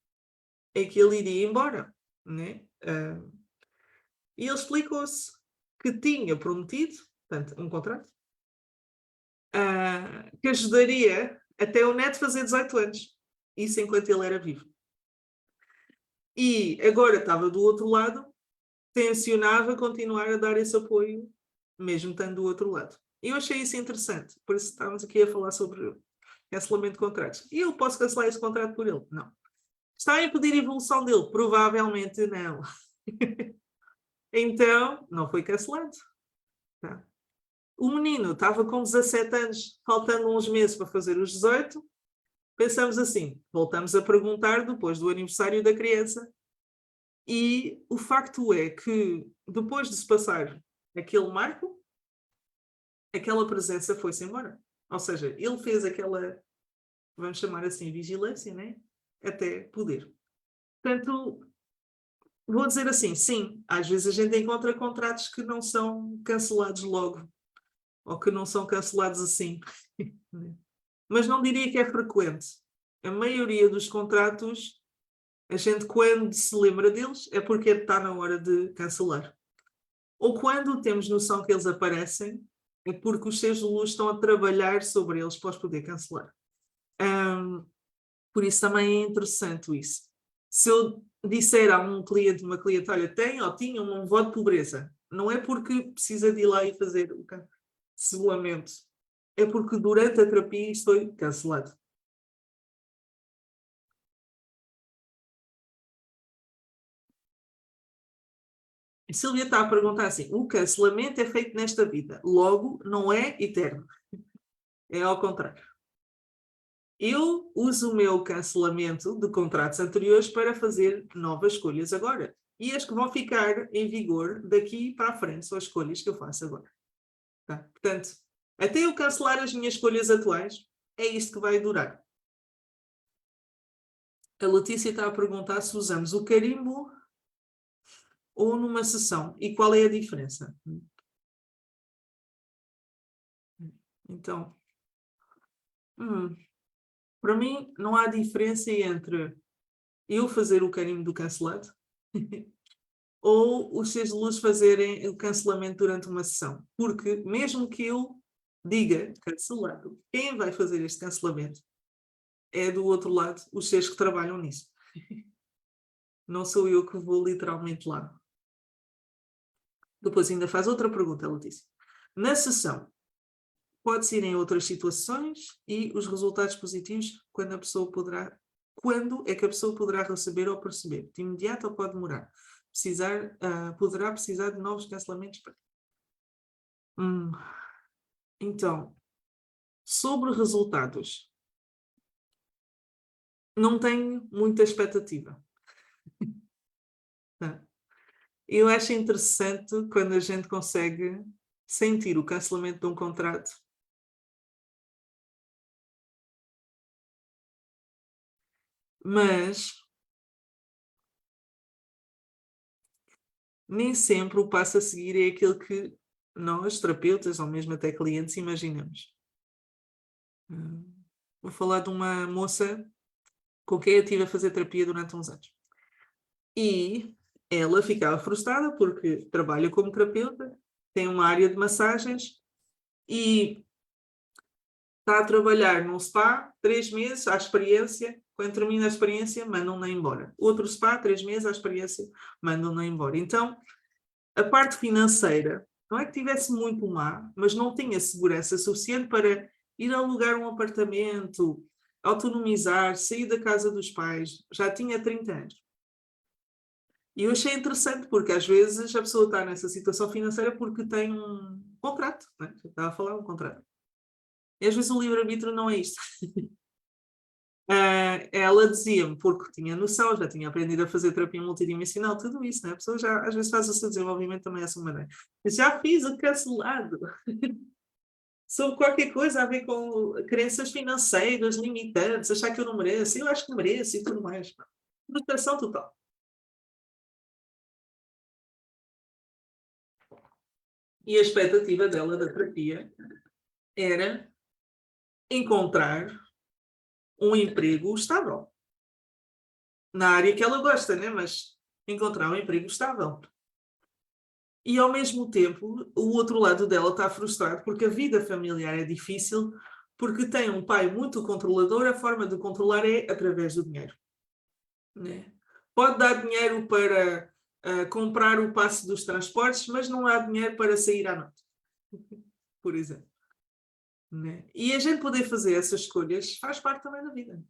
é que ele iria embora, né? E ele explicou-se que tinha prometido, portanto, um contrato, que ajudaria até o neto fazer 18 anos. Isso enquanto ele era vivo. E agora estava do outro lado, tencionava continuar a dar esse apoio, mesmo estando do outro lado. E eu achei isso interessante, por isso estávamos aqui a falar sobre cancelamento de contratos. E eu posso cancelar esse contrato por ele? Não. Está a impedir a evolução dele? Provavelmente não. Então, não foi cancelado. Tá? O menino estava com 17 anos, faltando uns meses para fazer os 18. Pensamos assim, voltamos a perguntar depois do aniversário da criança. E o facto é que, depois de se passar aquele marco, aquela presença foi-se embora. Ou seja, ele fez aquela, vamos chamar assim, vigilância, né? Até poder. Portanto, vou dizer assim, sim, às vezes a gente encontra contratos que não são cancelados logo, ou que não são cancelados assim. Mas não diria que é frequente. A maioria dos contratos, a gente quando se lembra deles é porque está na hora de cancelar. Ou quando temos noção que eles aparecem, é porque os seres de luz estão a trabalhar sobre eles para os poder cancelar. Por isso também é interessante isso. Se eu disser a um cliente, uma cliente, olha, tem ou tinha um voto de pobreza, não é porque precisa de ir lá e fazer o cancelamento, é porque durante a terapia isto foi cancelado. A Silvia está a perguntar assim, o cancelamento é feito nesta vida, logo não é eterno. É ao contrário. Eu uso o meu cancelamento de contratos anteriores para fazer novas escolhas agora. E as que vão ficar em vigor daqui para a frente são as escolhas que eu faço agora. Tá? Portanto, até eu cancelar as minhas escolhas atuais, é isto que vai durar. A Letícia está a perguntar se usamos o carimbo ou numa sessão. E qual é a diferença? Então, para mim não há diferença entre eu fazer o carimbo do cancelado ou os seres de luz fazerem o cancelamento durante uma sessão. Porque mesmo que eu diga cancelado, quem vai fazer este cancelamento é do outro lado os seres que trabalham nisso. Não sou eu que vou literalmente lá. Depois ainda faz outra pergunta, ela disse. Na sessão, pode-se ir em outras situações e os resultados positivos quando é que a pessoa poderá receber ou perceber? De imediato ou pode demorar? Poderá precisar de novos cancelamentos? Então, sobre resultados, não tenho muita expectativa. Tá? Eu acho interessante quando a gente consegue sentir o cancelamento de um contrato. Mas nem sempre o passo a seguir é aquele que nós, terapeutas, ou mesmo até clientes, imaginamos. Vou falar de uma moça com quem eu estive a fazer terapia durante uns anos. E ela ficava frustrada porque trabalha como terapeuta, tem uma área de massagens e está a trabalhar num spa 3 meses à experiência. Quando termina a experiência, mandam-na embora. Outro spa, 3 meses à experiência, mandam-na embora. Então, a parte financeira não é que tivesse muito má, mas não tinha segurança suficiente para ir alugar um apartamento, autonomizar, sair da casa dos pais. Já tinha 30 anos. E eu achei interessante, porque às vezes a pessoa está nessa situação financeira porque tem um contrato, né? Já estava a falar um contrato. E às vezes o livre-arbítrio não é isto. Ela dizia-me, porque tinha noção, já tinha aprendido a fazer terapia multidimensional, tudo isso, né? A pessoa já às vezes faz o seu desenvolvimento também dessa maneira. Eu já fiz o cancelado. sobre qualquer coisa a ver com crenças financeiras limitantes, achar que eu não mereço, eu acho que mereço e tudo mais. Frustração total. E a expectativa dela da terapia era encontrar um emprego estável. Na área que ela gosta, né? Mas encontrar um emprego estável. E ao mesmo tempo, o outro lado dela está frustrado porque a vida familiar é difícil, porque tem um pai muito controlador, a forma de controlar é através do dinheiro. Né? Pode dar dinheiro para comprar o passe dos transportes, mas não há dinheiro para sair à noite, por exemplo. Né? E a gente poder fazer essas escolhas faz parte também da vida.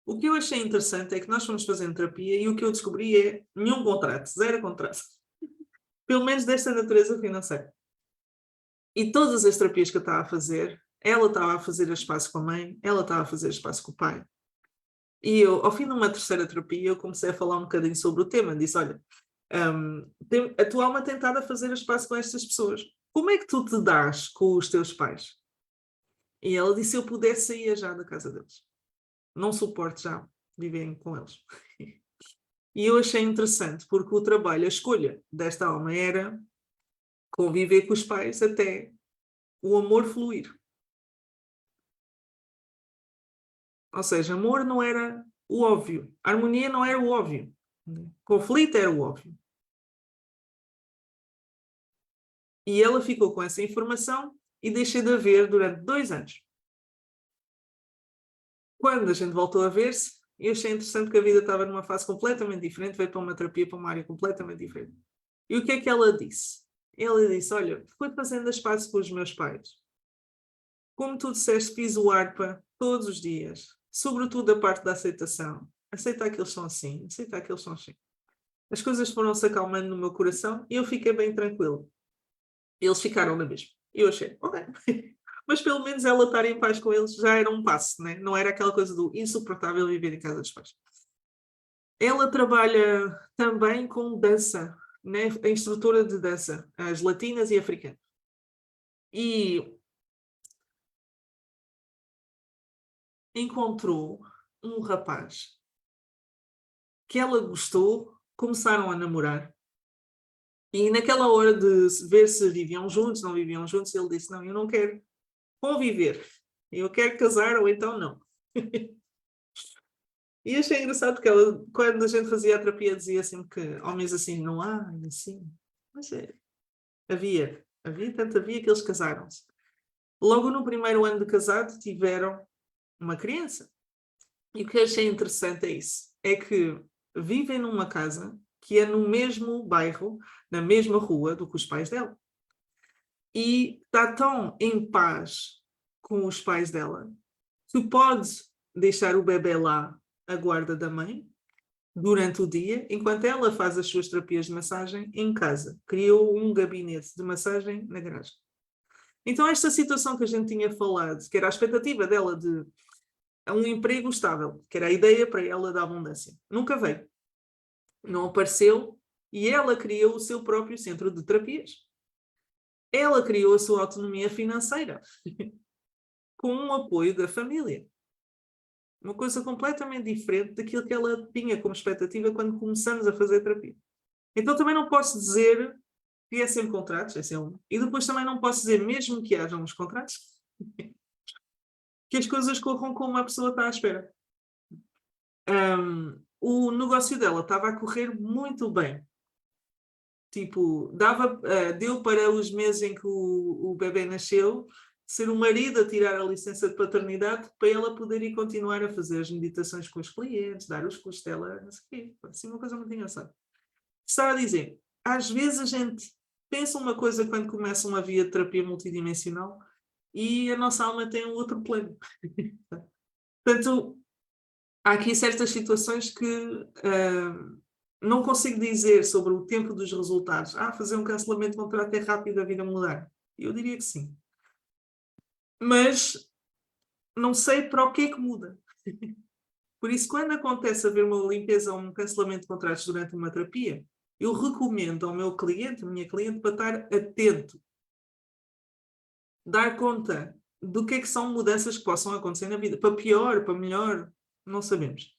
O que eu achei interessante é que nós fomos fazendo terapia e o que eu descobri é nenhum contrato, zero contrato. Pelo menos desta natureza financeira. E todas as terapias que eu estava a fazer, ela estava a fazer espaço com a mãe, ela estava a fazer espaço com o pai. E eu, ao fim de uma terceira terapia, eu comecei a falar um bocadinho sobre o tema. Disse, olha, a tua alma tem estado a fazer espaço com estas pessoas. Como é que tu te dás com os teus pais? E ela disse, se eu pudesse, saía já da casa deles. Não suporto já viverem com eles. E eu achei interessante, porque o trabalho, a escolha desta alma era conviver com os pais até o amor fluir. Ou seja, amor não era o óbvio, harmonia não era o óbvio, conflito era o óbvio. E ela ficou com essa informação e deixei de a ver durante 2 anos. Quando a gente voltou a ver-se, eu achei interessante que a vida estava numa fase completamente diferente, veio para uma terapia, para uma área completamente diferente. E o que é que ela disse? Ela disse, olha, fui fazendo as pazes com os meus pais. Como tu disseste, fiz o ARPA todos os dias, sobretudo a parte da aceitação. Aceitar que eles são assim, aceitar que eles são assim. As coisas foram se acalmando no meu coração e eu fiquei bem tranquilo. Eles ficaram na mesma. E eu achei, ok. Mas pelo menos ela estar em paz com eles já era um passo, né? Não era aquela coisa do insuportável viver em casa dos pais. Ela trabalha também com dança, né? A instrutora de dança, as latinas e africanas. E encontrou um rapaz que ela gostou, começaram a namorar. E naquela hora de ver se viviam juntos, não viviam juntos, ele disse, não, eu não quero conviver. Eu quero casar ou então não. E achei engraçado porque ela, quando a gente fazia a terapia, dizia assim que homens assim não há, assim. Mas havia que eles casaram-se. Logo no primeiro ano de casado tiveram uma criança. E o que achei interessante é isso. É que vivem numa casa que é no mesmo bairro, na mesma rua do que os pais dela. E está tão em paz com os pais dela que pode deixar o bebê lá à guarda da mãe durante o dia, enquanto ela faz as suas terapias de massagem em casa. Criou um gabinete de massagem na garagem. Então esta situação que a gente tinha falado, que era a expectativa dela de um emprego estável, que era a ideia para ela da abundância, nunca veio. Não apareceu e ela criou o seu próprio centro de terapias. Ela criou a sua autonomia financeira com o apoio da família. Uma coisa completamente diferente daquilo que ela tinha como expectativa quando começamos a fazer terapia. Então também não posso dizer que é sempre contratos, esse é um. E depois também não posso dizer, mesmo que hajam os contratos, que as coisas corram como a pessoa está à espera. O negócio dela estava a correr muito bem. Tipo, deu para os meses em que o bebê nasceu, ser o marido a tirar a licença de paternidade para ela poder ir continuar a fazer as meditações com os clientes, dar os custos dela, não sei o quê. Assim, uma coisa muito engraçada. Estava a dizer, às vezes a gente pensa uma coisa quando começa uma via de terapia multidimensional e a nossa alma tem um outro plano. Portanto, há aqui certas situações que não consigo dizer sobre o tempo dos resultados. Fazer um cancelamento de contrato é rápido, a vida mudar. Eu diria que sim. Mas não sei para o que é que muda. Por isso, quando acontece haver uma limpeza ou um cancelamento de contratos durante uma terapia, Eu recomendo ao meu cliente, à minha cliente, para estar atento, dar conta do que é que são mudanças que possam acontecer na vida, para pior, para melhor, não sabemos.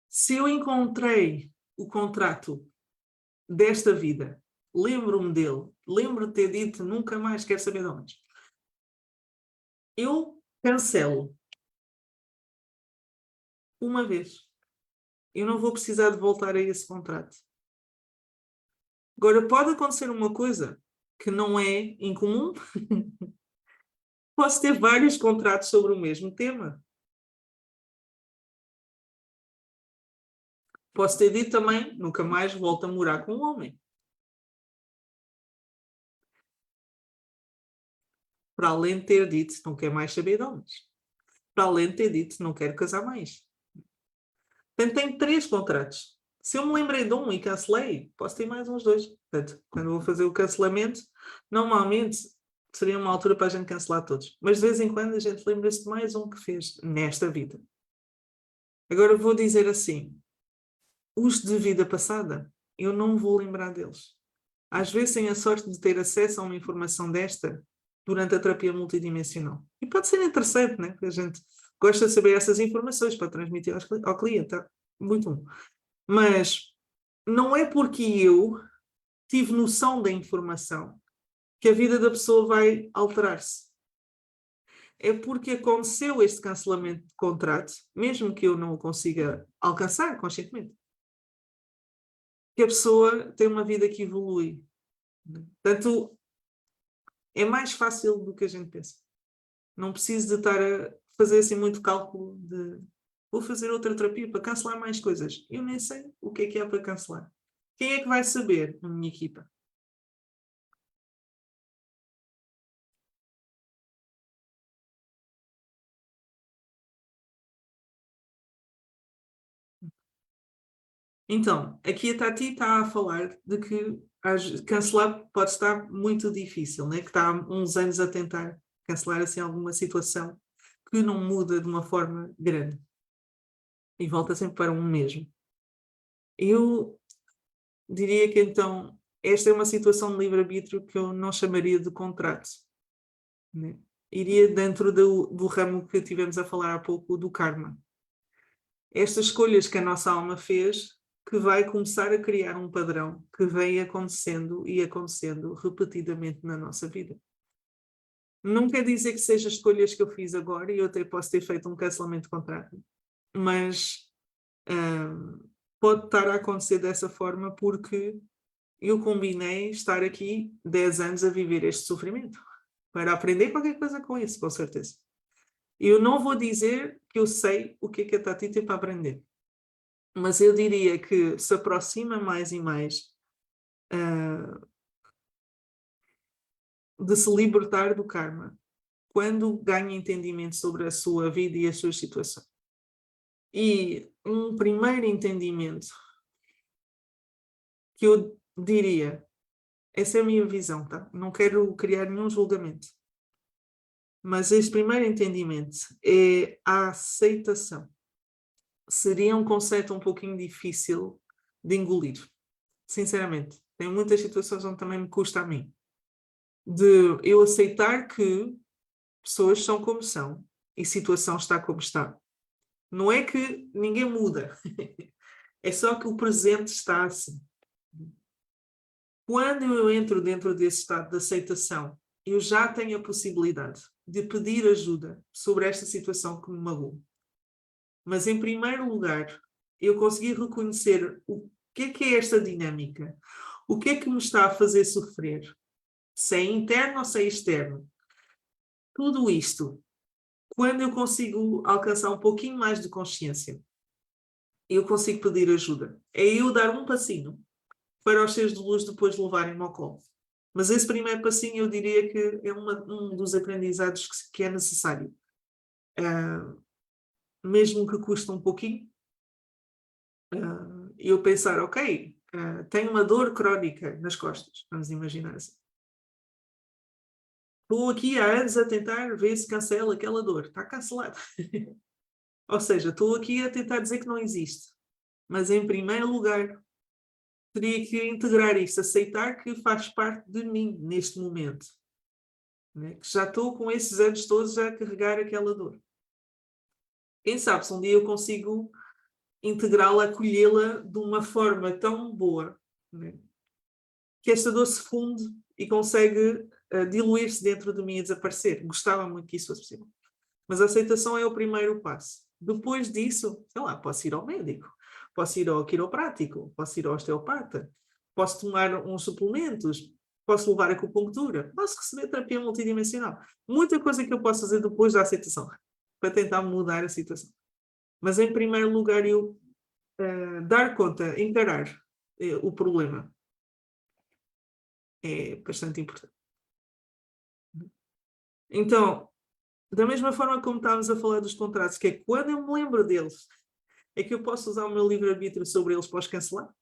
Se eu encontrei o contrato desta vida, lembro-me dele, lembro de ter dito nunca mais quero saber de homens, eu cancelo uma vez. Eu não vou precisar de voltar a esse contrato. Agora, pode acontecer uma coisa que não é incomum. Posso ter vários contratos sobre o mesmo tema. Posso ter dito também, nunca mais volto a morar com um homem. Para além de ter dito, não quero mais saber de homens. Para além de ter dito, não quero casar mais. Portanto, tenho 3 contratos. Se eu me lembrei de um e cancelei, posso ter mais uns 2. Portanto, quando vou fazer o cancelamento, normalmente seria uma altura para a gente cancelar todos. Mas de vez em quando a gente lembra-se de mais um que fez nesta vida. Agora vou dizer assim, os de vida passada, eu não vou lembrar deles. Às vezes tenho a sorte de ter acesso a uma informação desta durante a terapia multidimensional. E pode ser interessante, né? Porque a gente gosta de saber essas informações para transmitir ao cliente. Tá? Muito bom. Mas não é porque eu tive noção da informação que a vida da pessoa vai alterar-se. É porque aconteceu este cancelamento de contrato, mesmo que eu não o consiga alcançar conscientemente, que a pessoa tem uma vida que evolui. Portanto, é mais fácil do que a gente pensa. Não preciso de estar a fazer assim muito cálculo de vou fazer outra terapia para cancelar mais coisas. Eu nem sei o que é para cancelar. Quem é que vai saber na minha equipa? Então, aqui a Tati está a falar de que cancelar pode estar muito difícil, né? Que está há uns anos a tentar cancelar assim alguma situação que não muda de uma forma grande e volta sempre para um mesmo. Eu diria que então esta é uma situação de livre-arbítrio que eu não chamaria de contrato, né? Iria dentro do ramo que tivemos a falar há pouco, do karma. Estas escolhas que a nossa alma fez, que vai começar a criar um padrão que vem acontecendo e acontecendo repetidamente na nossa vida. Não quer dizer que sejam escolhas que eu fiz agora e eu até posso ter feito um cancelamento de contrato, mas pode estar a acontecer dessa forma porque eu combinei estar aqui 10 anos a viver este sofrimento para aprender qualquer coisa com isso, com certeza. Eu não vou dizer que eu sei o que a Tati tem para aprender, mas eu diria que se aproxima mais e mais de se libertar do karma quando ganha entendimento sobre a sua vida e as suas situações. E um primeiro entendimento que eu diria, essa é a minha visão, tá? Não quero criar nenhum julgamento, mas este primeiro entendimento é a aceitação. Seria um conceito um pouquinho difícil de engolir, sinceramente. Tem muitas situações onde também me custa a mim. De eu aceitar que pessoas são como são e situação está como está. Não é que ninguém muda, é só que o presente está assim. Quando eu entro dentro desse estado de aceitação, eu já tenho a possibilidade de pedir ajuda sobre esta situação que me magoou. Mas, em primeiro lugar, eu consegui reconhecer o que é esta dinâmica, o que é que me está a fazer sofrer, se é interno ou se é externo. Tudo isto, quando eu consigo alcançar um pouquinho mais de consciência, eu consigo pedir ajuda. É eu dar um passinho para os seres de luz depois levarem-me ao colo. Mas esse primeiro passinho eu diria que é um dos aprendizados que é necessário. Mesmo que custe um pouquinho, eu pensar, ok, tenho uma dor crónica nas costas, vamos imaginar assim. Estou aqui há anos a tentar ver se cancela aquela dor. Está cancelado. Ou seja, estou aqui a tentar dizer que não existe. Mas, em primeiro lugar, teria que integrar isso, aceitar que faz parte de mim neste momento. Né? Que já estou com esses anos todos a carregar aquela dor. Quem sabe se um dia eu consigo integrá-la, acolhê-la de uma forma tão boa, né? Que esta dor se funde e consegue diluir-se dentro de mim e desaparecer. Gostava muito que isso fosse possível. Mas a aceitação é o primeiro passo. Depois disso, sei lá, posso ir ao médico, posso ir ao quiroprático, posso ir ao osteopata, posso tomar uns suplementos, posso levar a acupuntura, posso receber terapia multidimensional. Muita coisa que eu posso fazer depois da aceitação, para tentar mudar a situação. Mas, em primeiro lugar, eu dar conta, encarar o problema é bastante importante. Então, da mesma forma como estávamos a falar dos contratos, que é quando eu me lembro deles, é que eu posso usar o meu livre-arbítrio sobre eles para os cancelar.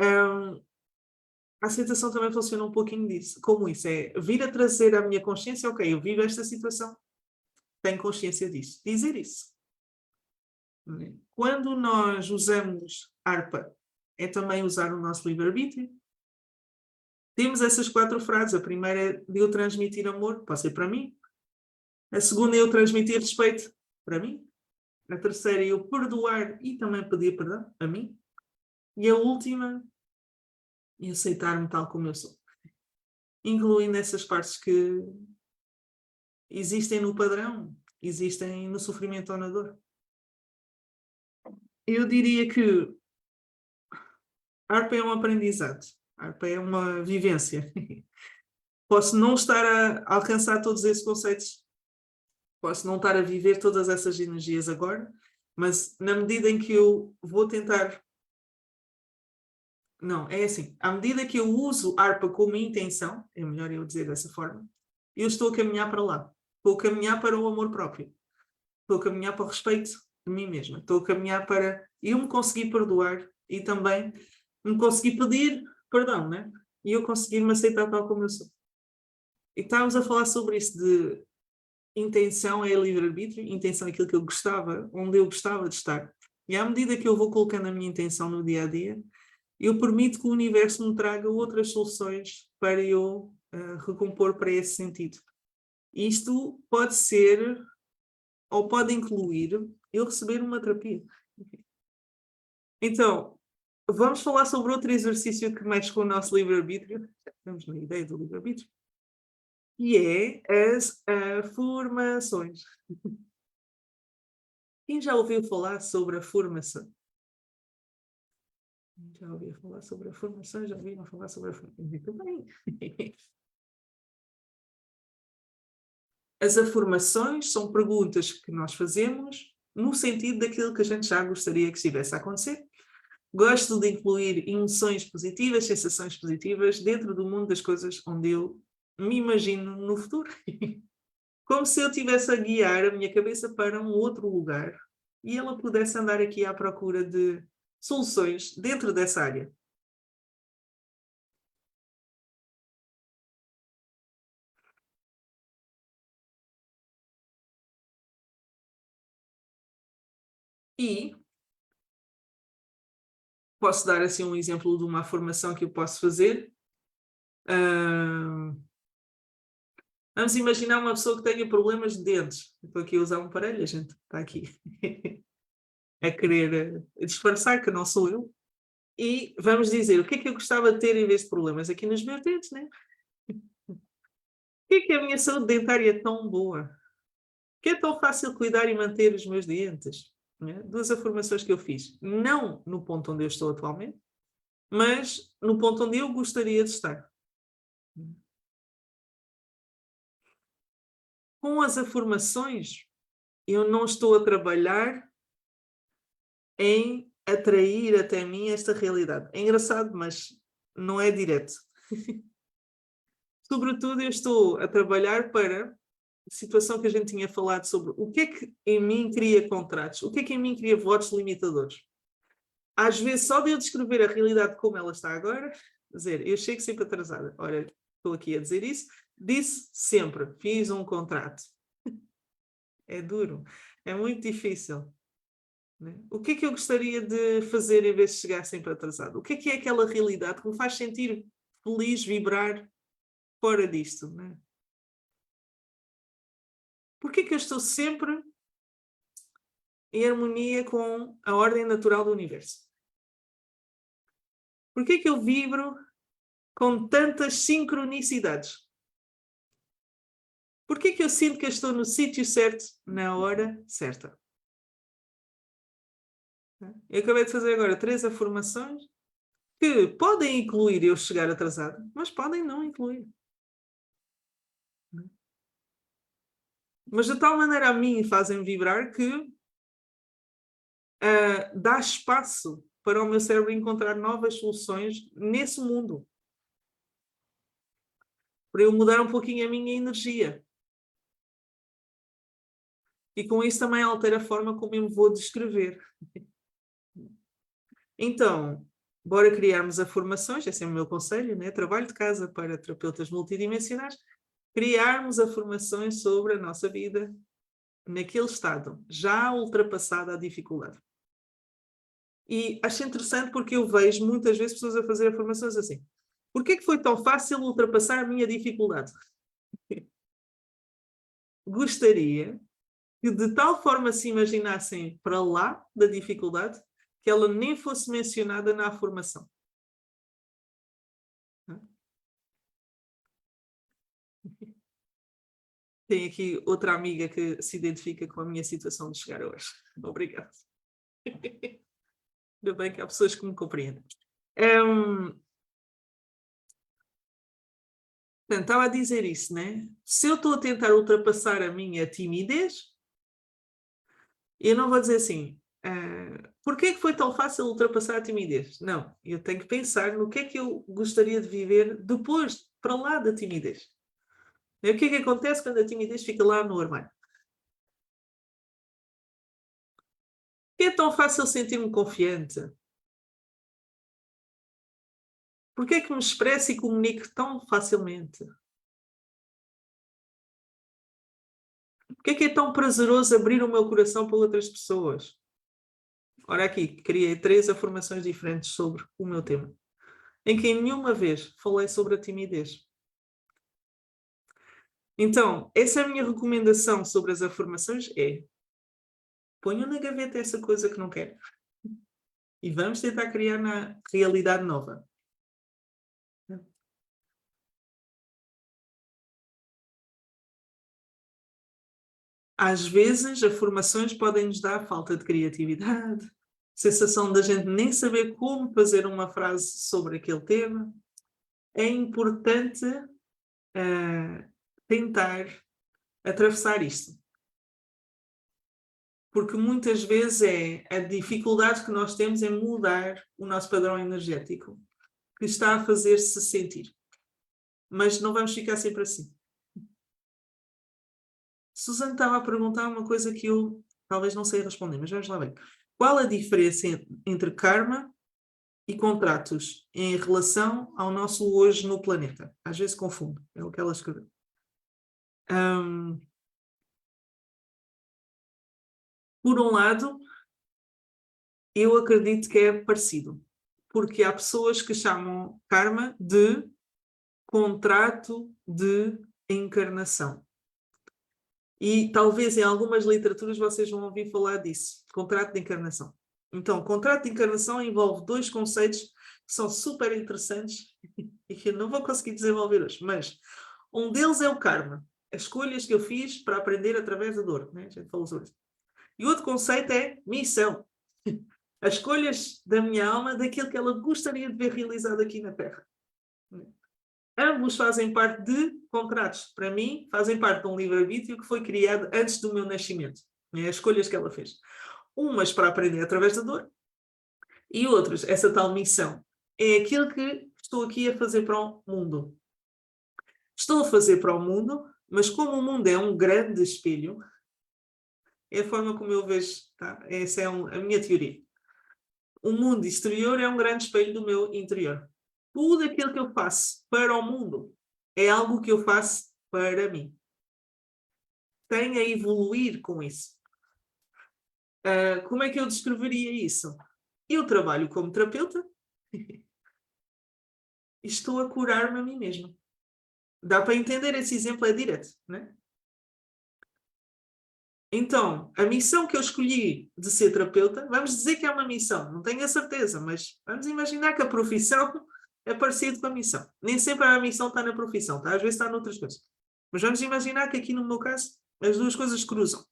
A aceitação também funciona um pouquinho disso, como isso, é vir a trazer à minha consciência, ok, eu vivo esta situação, tenho consciência disso, dizer isso. Quando nós usamos harpa, é também usar o nosso livre-arbítrio. Temos essas 4 frases. A primeira é de eu transmitir amor, pode ser para mim. A segunda é eu transmitir respeito, para mim. A terceira é eu perdoar e também pedir perdão, a mim. E a última é aceitar-me tal como eu sou. Incluindo essas partes que existem no padrão, existem no sofrimento ou na dor. Eu diria que a harpa é um aprendizado. A harpa é uma vivência. Posso não estar a alcançar todos esses conceitos, posso não estar a viver todas essas energias agora, mas na medida em que eu vou tentar... Não, é assim, à medida que eu uso harpa como intenção, é melhor eu dizer dessa forma, eu estou a caminhar para lá. Estou a caminhar para o amor próprio. Estou a caminhar para o respeito de mim mesma. Estou a caminhar para eu me conseguir perdoar e também me conseguir pedir perdão, né? E eu conseguir me aceitar tal como eu sou. E estávamos a falar sobre isso de intenção é livre-arbítrio, intenção é aquilo que eu gostava, onde eu gostava de estar. E à medida que eu vou colocando a minha intenção no dia-a-dia, eu permito que o universo me traga outras soluções para eu recompor para esse sentido. Isto pode ser, ou pode incluir, eu receber uma terapia. Então, vamos falar sobre outro exercício que mexe com o nosso livre-arbítrio. Estamos na ideia do livre-arbítrio. E é as formações. Quem já ouviu falar sobre a formação? Já ouviu falar sobre a formação? Já ouviram falar sobre a formação? Muito bem. As afirmações são perguntas que nós fazemos no sentido daquilo que a gente já gostaria que estivesse a acontecer. Gosto de incluir emoções positivas, sensações positivas dentro do mundo das coisas onde eu me imagino no futuro. Como se eu estivesse a guiar a minha cabeça para um outro lugar e ela pudesse andar aqui à procura de soluções dentro dessa área. E posso dar assim um exemplo de uma formação que eu posso fazer. Vamos imaginar uma pessoa que tenha problemas de dentes. Estou aqui a usar um aparelho, a gente está aqui a querer disfarçar que não sou eu. E vamos dizer, o que é que eu gostava de ter em vez de problemas aqui nos meus dentes, né? Por que é a minha saúde dentária é tão boa? Que é tão fácil cuidar e manter os meus dentes? Né? 2 afirmações que eu fiz. Não no ponto onde eu estou atualmente, mas no ponto onde eu gostaria de estar. Com as afirmações, eu não estou a trabalhar em atrair até mim esta realidade. É engraçado, mas não é direto. Sobretudo, eu estou a trabalhar para a situação que a gente tinha falado sobre o que é que em mim cria contratos, o que é que em mim cria votos limitadores. Às vezes, só de eu descrever a realidade como ela está agora, dizer, eu chego sempre atrasada. Olha, estou aqui a dizer isso. Disse sempre, fiz um contrato. É duro, é muito difícil. né? O que é que eu gostaria de fazer em vez de chegar sempre atrasado? O que é aquela realidade que me faz sentir feliz, vibrar fora disto, né? Por que é que eu estou sempre em harmonia com a ordem natural do universo? Por que é que eu vibro com tantas sincronicidades? Por que é que eu sinto que eu estou no sítio certo, na hora certa? Eu acabei de fazer agora 3 afirmações que podem incluir eu chegar atrasado, mas podem não incluir. Mas de tal maneira a mim fazem vibrar que dá espaço para o meu cérebro encontrar novas soluções nesse mundo. Para eu mudar um pouquinho a minha energia. E com isso também altera a forma como eu me vou descrever. Então, bora criarmos afirmações, esse é o meu conselho, né? Trabalho de casa para terapeutas multidimensionais, criarmos afirmações sobre a nossa vida naquele estado, já ultrapassada a dificuldade. E acho interessante porque eu vejo muitas vezes pessoas a fazer afirmações assim. Por que foi tão fácil ultrapassar a minha dificuldade? Gostaria que de tal forma se imaginassem para lá da dificuldade que ela nem fosse mencionada na afirmação. Tem aqui outra amiga que se identifica com a minha situação de chegar hoje. Obrigada. Ainda bem que há pessoas que me compreendem. Portanto, estava a dizer isso, né? Se eu estou a tentar ultrapassar a minha timidez, eu não vou dizer assim, porquê é que foi tão fácil ultrapassar a timidez? Não, eu tenho que pensar no que é que eu gostaria de viver depois, para lá da timidez. E o que é que acontece quando a timidez fica lá no armário? Porquê é tão fácil sentir-me confiante? Porquê é que me expresso e comunico tão facilmente? Porquê é que é tão prazeroso abrir o meu coração para outras pessoas? Ora aqui, criei 3 afirmações diferentes sobre o meu tema, em que nenhuma vez falei sobre a timidez. Então, essa é a minha recomendação sobre as afirmações é ponham na gaveta essa coisa que não quero e vamos tentar criar na realidade nova. Às vezes, afirmações podem nos dar falta de criatividade, sensação da gente nem saber como fazer uma frase sobre aquele tema. É importante tentar atravessar isto. Porque muitas vezes é a dificuldade que nós temos em mudar o nosso padrão energético, que está a fazer-se sentir. Mas não vamos ficar sempre assim. Suzana estava a perguntar uma coisa que eu talvez não sei responder, mas vamos lá ver. Qual a diferença entre karma e contratos em relação ao nosso hoje no planeta? Às vezes confundo, é o que ela escreveu. Por um lado, eu acredito que é parecido, porque há pessoas que chamam karma de contrato de encarnação. E talvez em algumas literaturas vocês vão ouvir falar disso, contrato de encarnação. Então, contrato de encarnação envolve 2 conceitos que são super interessantes e que eu não vou conseguir desenvolver hoje, mas um deles é o karma, as escolhas que eu fiz para aprender através da dor, né? A gente falou sobre isso. E outro conceito é missão, as escolhas da minha alma, daquilo que ela gostaria de ver realizado aqui na Terra. Ambos fazem parte de contratos. Para mim, fazem parte de um livre-arbítrio que foi criado antes do meu nascimento. É as escolhas que ela fez. Umas para aprender através da dor e outras, essa tal missão. É aquilo que estou aqui a fazer para o mundo. Estou a fazer para o mundo, mas como o mundo é um grande espelho, é a forma como eu vejo, tá? Essa é a minha teoria. O mundo exterior é um grande espelho do meu interior. Tudo aquilo que eu faço para o mundo é algo que eu faço para mim. Tenho a evoluir com isso. Como é que eu descreveria isso? Eu trabalho como terapeuta e estou a curar-me a mim mesma. Dá para entender, esse exemplo é direto, né? Então, a missão que eu escolhi de ser terapeuta, vamos dizer que é uma missão, não tenho a certeza, mas vamos imaginar que a profissão é parecida com a missão. Nem sempre a missão está na profissão, tá? Às vezes está noutras coisas. Mas vamos imaginar que aqui no meu caso as duas coisas cruzam.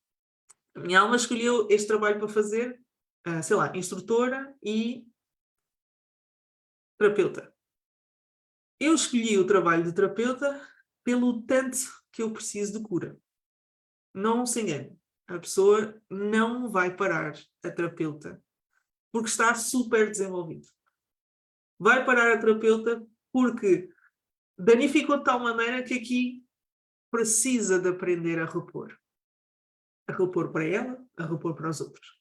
A minha alma escolheu este trabalho para fazer, sei lá, instrutora e terapeuta. Eu escolhi o trabalho de terapeuta pelo tanto que eu preciso de cura. Não se engane. A pessoa não vai parar a terapeuta porque está super desenvolvido. Vai parar a terapeuta porque danificou de tal maneira que aqui precisa de aprender a repor. A repor para ela, a repor para os outros.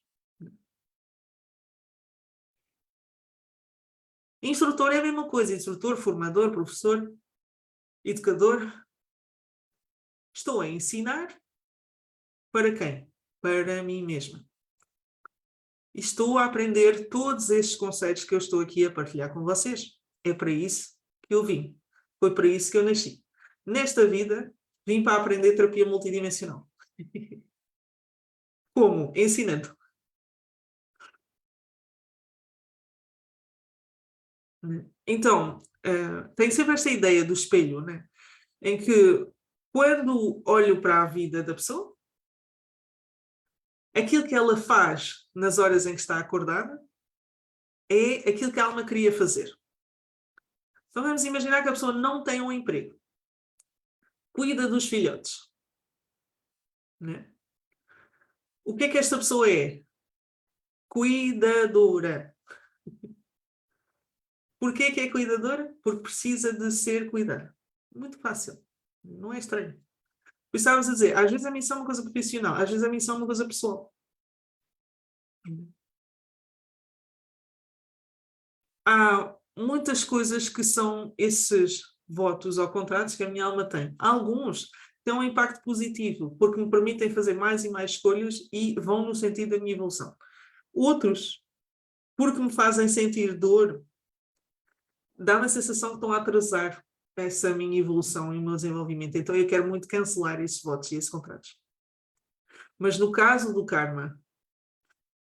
Instrutor é a mesma coisa. Instrutor, formador, professor, educador. Estou a ensinar para quem? Para mim mesma. Estou a aprender todos estes conceitos que eu estou aqui a partilhar com vocês. É para isso que eu vim. Foi para isso que eu nasci. Nesta vida, vim para aprender terapia multidimensional. Como? Ensinando. Então, tem sempre esta ideia do espelho, né? Em que quando olho para a vida da pessoa, aquilo que ela faz nas horas em que está acordada é aquilo que a alma queria fazer. Então vamos imaginar que a pessoa não tem um emprego, cuida dos filhotes, né? O que é que esta pessoa é? Cuidadora. Porquê que é cuidadora? Porque precisa de ser cuidada. Muito fácil. Não é estranho. Por isso estávamos a dizer, às vezes a missão é uma coisa profissional, às vezes a missão é uma coisa pessoal. Há muitas coisas que são esses votos ou contratos que a minha alma tem. Alguns têm um impacto positivo, porque me permitem fazer mais e mais escolhas e vão no sentido da minha evolução. Outros, porque me fazem sentir dor, dá-me a sensação que estão a atrasar essa minha evolução e o meu desenvolvimento. Então eu quero muito cancelar esses votos e esses contratos. Mas no caso do karma,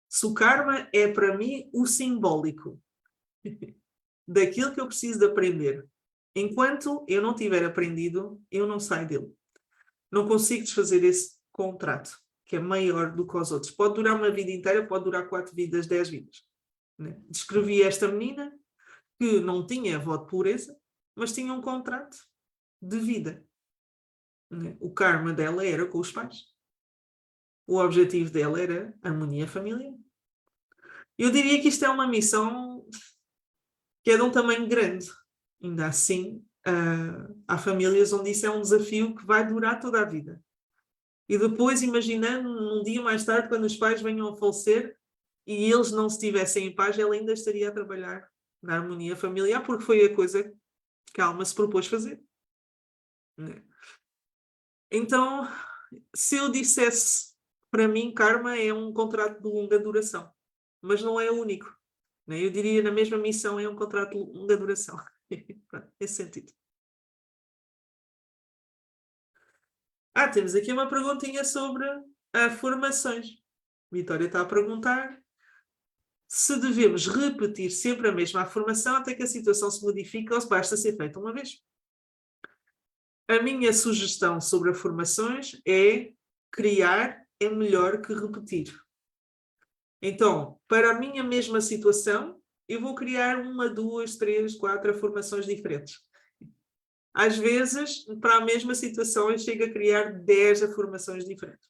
se o karma é para mim o simbólico daquilo que eu preciso de aprender, enquanto eu não tiver aprendido, eu não saio dele. Não consigo desfazer esse contrato, que é maior do que os outros. Pode durar uma vida inteira, pode durar 4 vidas, 10 vidas. Né? Descrevi esta menina que não tinha voto de pureza, mas tinha um contrato de vida. Né? O karma dela era com os pais. O objetivo dela era harmonia familiar. Eu diria que isto é uma missão que é de um tamanho grande. Ainda assim, há famílias onde isso é um desafio que vai durar toda a vida. E depois, imaginando, um dia mais tarde, quando os pais venham a falecer e eles não estivessem em paz, ela ainda estaria a trabalhar na harmonia familiar, porque foi a coisa que a alma se propôs fazer. Né? Então, se eu dissesse, para mim, karma é um contrato de longa duração, mas não é o único. Né? Eu diria, na mesma missão, é um contrato de longa duração. Nesse sentido. Temos aqui uma perguntinha sobre formações. Vitória está a perguntar se devemos repetir sempre a mesma afirmação até que a situação se modifique ou se basta ser feita uma vez. A minha sugestão sobre afirmações é criar é melhor que repetir. Então, para a minha mesma situação, eu vou criar uma, duas, três, quatro afirmações diferentes. Às vezes, para a mesma situação, eu chego a criar 10 afirmações diferentes.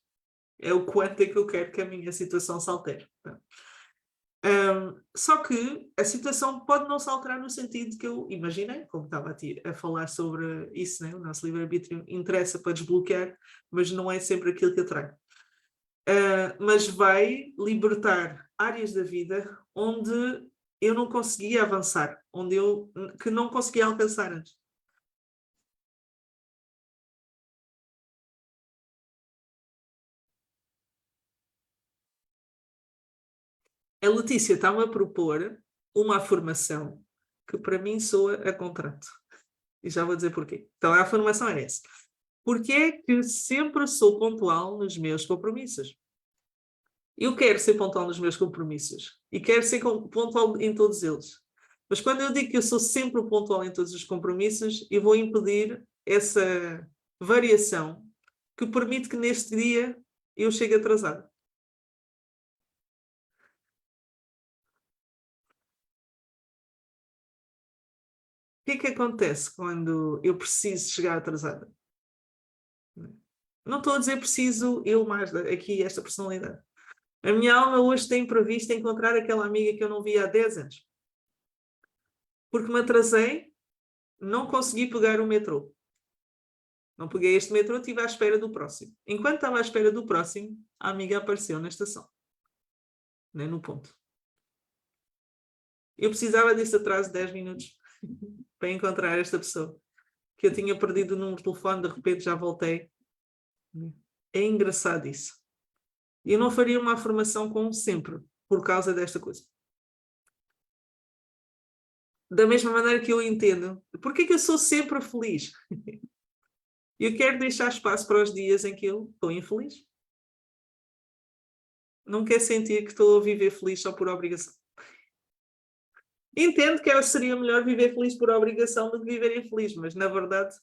É o quanto é que eu quero que a minha situação se altere. Só que a situação pode não se alterar no sentido que eu imaginei, como estava a falar sobre isso, né? O nosso livre-arbítrio interessa para desbloquear, mas não é sempre aquilo que eu trago. Mas vai libertar áreas da vida onde eu não conseguia avançar, que não conseguia alcançar antes. A Letícia está-me a propor uma afirmação que para mim soa a contrato. E já vou dizer porquê. Então a afirmação é essa. Porque é que sempre sou pontual nos meus compromissos? Eu quero ser pontual nos meus compromissos e quero ser pontual em todos eles. Mas quando eu digo que eu sou sempre pontual em todos os compromissos, eu vou impedir essa variação que permite que neste dia eu chegue atrasado. O que é que acontece quando eu preciso chegar atrasada? Não estou a dizer preciso eu mais aqui esta personalidade. A minha alma hoje tem previsto encontrar aquela amiga que eu não via há 10 anos. Porque me atrasei, não consegui pegar o metrô. Não peguei este metrô, estive à espera do próximo. Enquanto estava à espera do próximo, a amiga apareceu na estação. Nem no ponto. Eu precisava desse atraso de 10 minutos para encontrar esta pessoa. Que eu tinha perdido o número de telefone, de repente já voltei. É engraçado isso. Eu não faria uma afirmação como sempre, por causa desta coisa. Da mesma maneira que eu entendo. Porquê que eu sou sempre feliz? Eu quero deixar espaço para os dias em que eu estou infeliz. Não quero sentir que estou a viver feliz só por obrigação. Entendo que seria melhor viver feliz por obrigação do que viver infeliz, mas na verdade,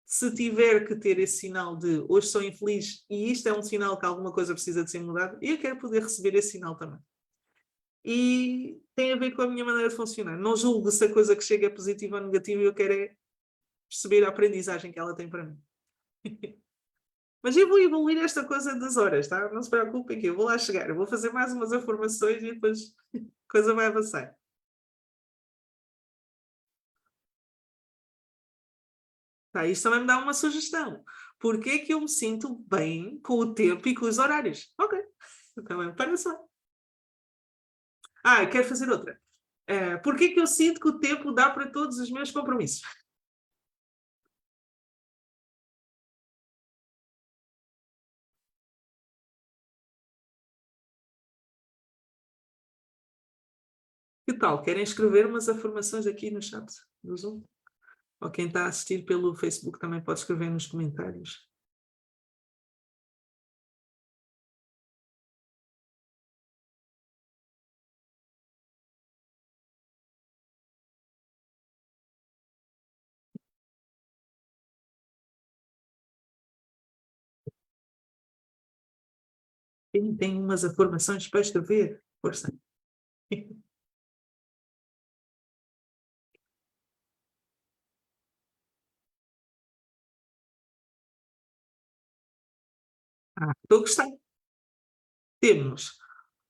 se tiver que ter esse sinal de hoje sou infeliz e isto é um sinal que alguma coisa precisa de ser mudada, eu quero poder receber esse sinal também. E tem a ver com a minha maneira de funcionar. Não julgo se a coisa que chega é positiva ou negativa, eu quero é perceber a aprendizagem que ela tem para mim. Mas eu vou evoluir esta coisa das horas, tá? Não se preocupem que eu vou lá chegar. Eu vou fazer mais umas afirmações e depois a coisa vai avançar. Tá, isto também me dá uma sugestão. Porquê que eu me sinto bem com o tempo e com os horários? Ok, também parece bem. Eu quero fazer outra. Porquê que eu sinto que o tempo dá para todos os meus compromissos? Que tal? Querem escrever umas afirmações aqui no chat do Zoom? Ou quem está a assistir pelo Facebook também pode escrever nos comentários. Quem tem umas afirmações para escrever? Força. Estou a gostar. Temos.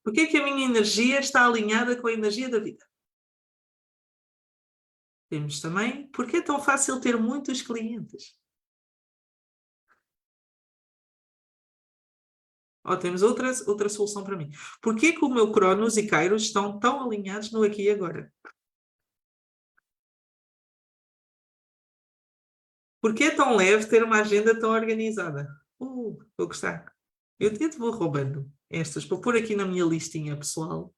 Porquê que a minha energia está alinhada com a energia da vida? Temos também. Porquê é tão fácil ter muitos clientes? Temos outra solução para mim. Porquê que o meu Cronos e Kairos estão tão alinhados no aqui e agora? Porquê é tão leve ter uma agenda tão organizada? Vou gostar. Eu tento vou roubando estas para pôr aqui na minha listinha pessoal.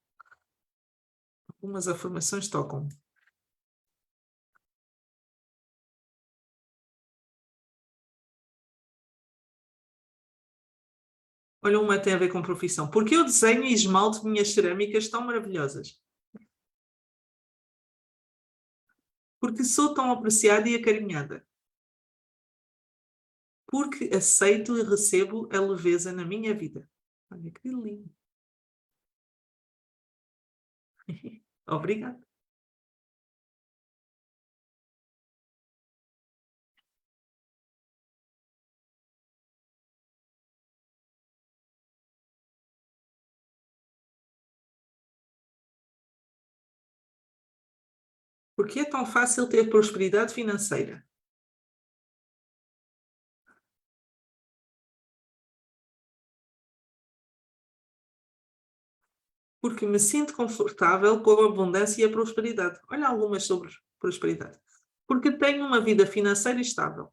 Algumas afirmações tocam. Olha, uma tem a ver com profissão. Porquê eu desenho e esmalte minhas cerâmicas tão maravilhosas? Porque sou tão apreciada e acarinhada. Porque aceito e recebo a leveza na minha vida. Olha que lindo. Obrigada. Porquê é tão fácil ter prosperidade financeira? Porque me sinto confortável com a abundância e a prosperidade. Olha algumas sobre prosperidade. Porque tenho uma vida financeira estável.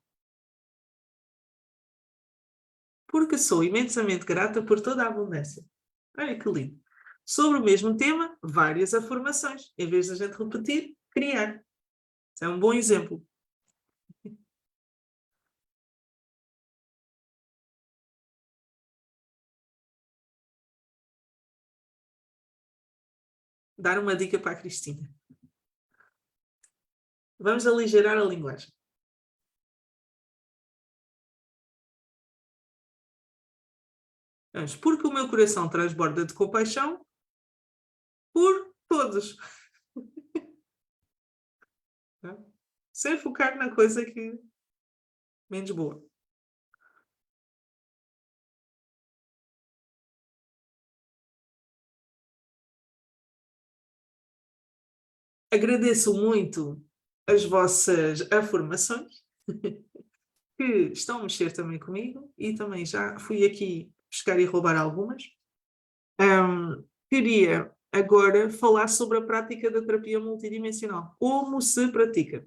Porque sou imensamente grata por toda a abundância. Olha que lindo. Sobre o mesmo tema, várias afirmações. Em vez de a gente repetir, criar. Isso é um bom exemplo. Dar uma dica para a Cristina. Vamos aligerar a linguagem. Vamos, porque o meu coração transborda de compaixão por todos. Sem focar na coisa que menos boa. Agradeço muito as vossas afirmações, que estão a mexer também comigo, e também já fui aqui buscar e roubar algumas. Queria agora falar sobre a prática da terapia multidimensional. Como se pratica?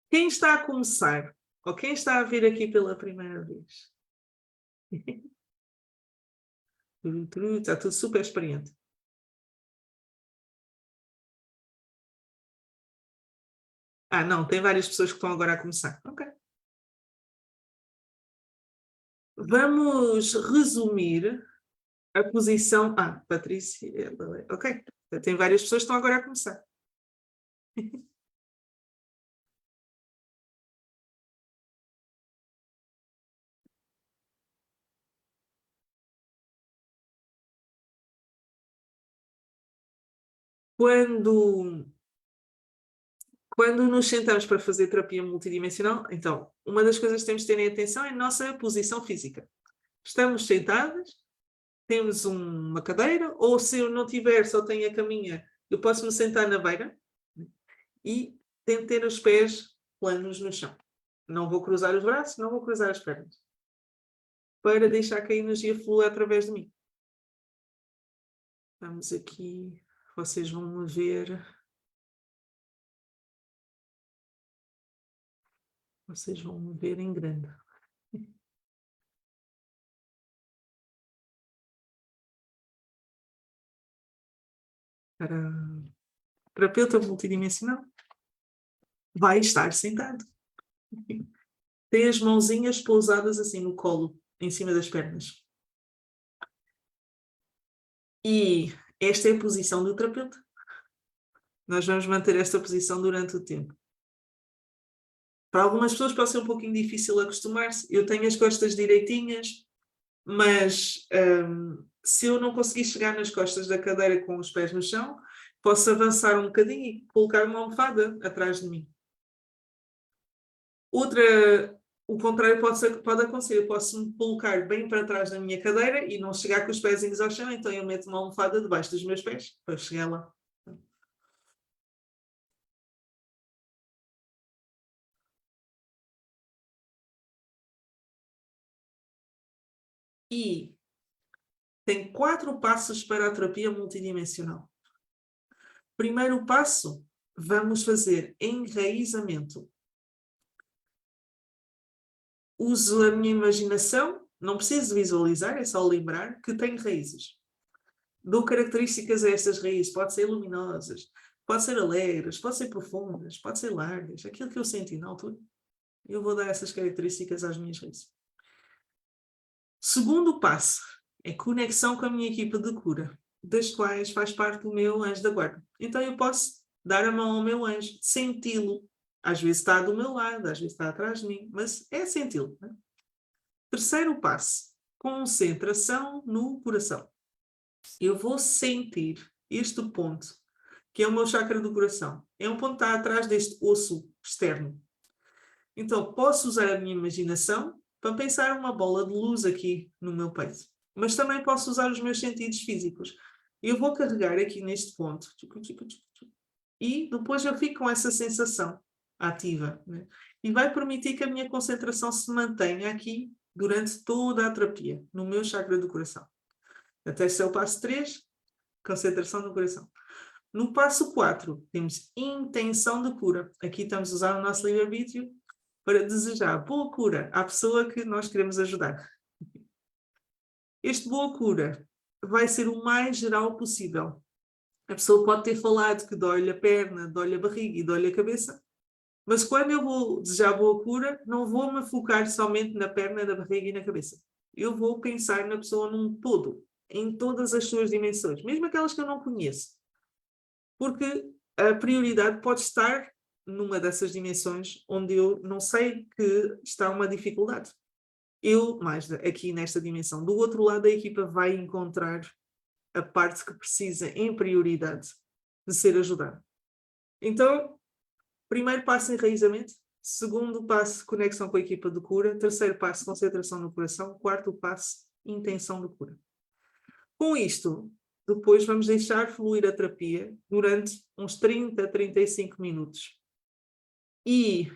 Quem está a começar, ou quem está a vir aqui pela primeira vez? Está tudo super experiente. Não, tem várias pessoas que estão agora a começar. Ok. Vamos resumir a posição. Patrícia. Ok. Tem várias pessoas que estão agora a começar. Quando nos sentamos para fazer terapia multidimensional, então, uma das coisas que temos de ter em atenção é a nossa posição física. Estamos sentadas, temos uma cadeira, ou se eu não tiver, só tenho a caminha, eu posso me sentar na beira e tento ter os pés planos no chão. Não vou cruzar os braços, não vou cruzar as pernas, para deixar que a energia flua através de mim. Vamos aqui, vocês vão me ver. Vocês vão me ver em grande. Para terapeuta multidimensional, vai estar sentado. Tem as mãozinhas pousadas assim no colo, em cima das pernas. E esta é a posição do terapeuta. Nós vamos manter esta posição durante o tempo. Para algumas pessoas pode ser um pouquinho difícil acostumar-se. Eu tenho as costas direitinhas, mas se eu não conseguir chegar nas costas da cadeira com os pés no chão, posso avançar um bocadinho e colocar uma almofada atrás de mim. O contrário pode acontecer. Eu posso me colocar bem para trás da minha cadeira e não chegar com os pezinhos ao chão, então eu meto uma almofada debaixo dos meus pés para chegar lá. E tem 4 passos para a terapia multidimensional. Primeiro passo, vamos fazer enraizamento. Uso a minha imaginação, não preciso visualizar, é só lembrar que tem raízes. Dou características a estas raízes, pode ser luminosas, pode ser alegres, pode ser profundas, pode ser largas, aquilo que eu senti na altura. Eu vou dar essas características às minhas raízes. Segundo passo é conexão com a minha equipa de cura, das quais faz parte o meu anjo da guarda. Então eu posso dar a mão ao meu anjo, senti-lo. Às vezes está do meu lado, às vezes está atrás de mim, mas é senti-lo. Né? Terceiro passo, concentração no coração. Eu vou sentir este ponto, que é o meu chakra do coração. É um ponto que está atrás deste osso externo. Então, posso usar a minha imaginação para pensar uma bola de luz aqui no meu peito. Mas também posso usar os meus sentidos físicos. Eu vou carregar aqui neste ponto. E depois eu fico com essa sensação ativa. Né? E vai permitir que a minha concentração se mantenha aqui durante toda a terapia, no meu chakra do coração. Até ser o passo 3, concentração no coração. No passo 4, temos intenção de cura. Aqui estamos a usar o nosso livre-arbítrio para desejar boa cura à pessoa que nós queremos ajudar. Este boa cura vai ser o mais geral possível. A pessoa pode ter falado que dói-lhe a perna, dói-lhe a barriga e dói-lhe a cabeça, mas quando eu vou desejar boa cura, não vou me focar somente na perna, na barriga e na cabeça. Eu vou pensar na pessoa num todo, em todas as suas dimensões, mesmo aquelas que eu não conheço. Porque a prioridade pode estar numa dessas dimensões onde eu não sei que está uma dificuldade. Eu, mais aqui nesta dimensão, do outro lado, a equipa vai encontrar a parte que precisa em prioridade de ser ajudada. Então, primeiro passo, enraizamento. Segundo passo, conexão com a equipa de cura. Terceiro passo, concentração no coração. Quarto passo, intenção de cura. Com isto, depois vamos deixar fluir a terapia durante uns 30 a 35 minutos. E,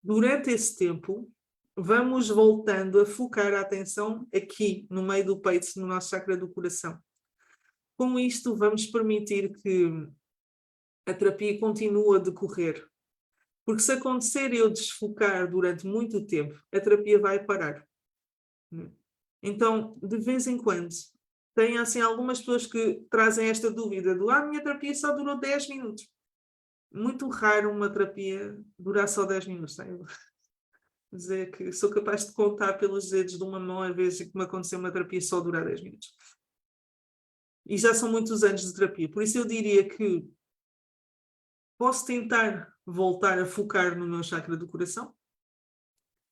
durante esse tempo, vamos voltando a focar a atenção aqui, no meio do peito, no nosso chakra do coração. Com isto, vamos permitir que a terapia continue a decorrer. Porque se acontecer eu desfocar durante muito tempo, a terapia vai parar. Então, de vez em quando, tem assim algumas pessoas que trazem esta dúvida do a minha terapia só durou 10 minutos. Muito raro uma terapia durar só 10 minutos. Tá? Eu dizer que sou capaz de contar pelos dedos de uma mão a vez que me aconteceu uma terapia só durar 10 minutos. E já são muitos anos de terapia. Por isso eu diria que posso tentar voltar a focar no meu chakra do coração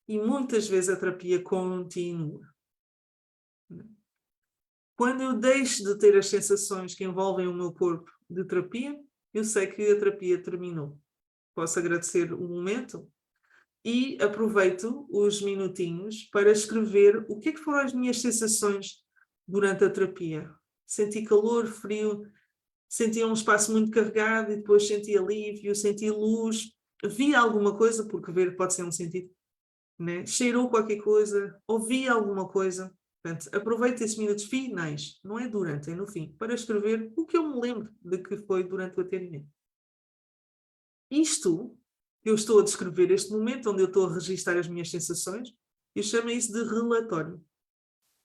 e muitas vezes a terapia continua. Quando eu deixo de ter as sensações que envolvem o meu corpo de terapia, eu sei que a terapia terminou. Posso agradecer o momento e aproveito os minutinhos para escrever o que foram as minhas sensações durante a terapia. Senti calor, frio, senti um espaço muito carregado e depois senti alívio, senti luz, vi alguma coisa, porque ver pode ser um sentido, né? Cheirou qualquer coisa, ouvi alguma coisa. Portanto, aproveito esses minutos finais, não é durante, é no fim, para escrever o que eu me lembro de que foi durante o atendimento. Isto, eu estou a descrever este momento onde eu estou a registrar as minhas sensações, eu chamo isso de relatório.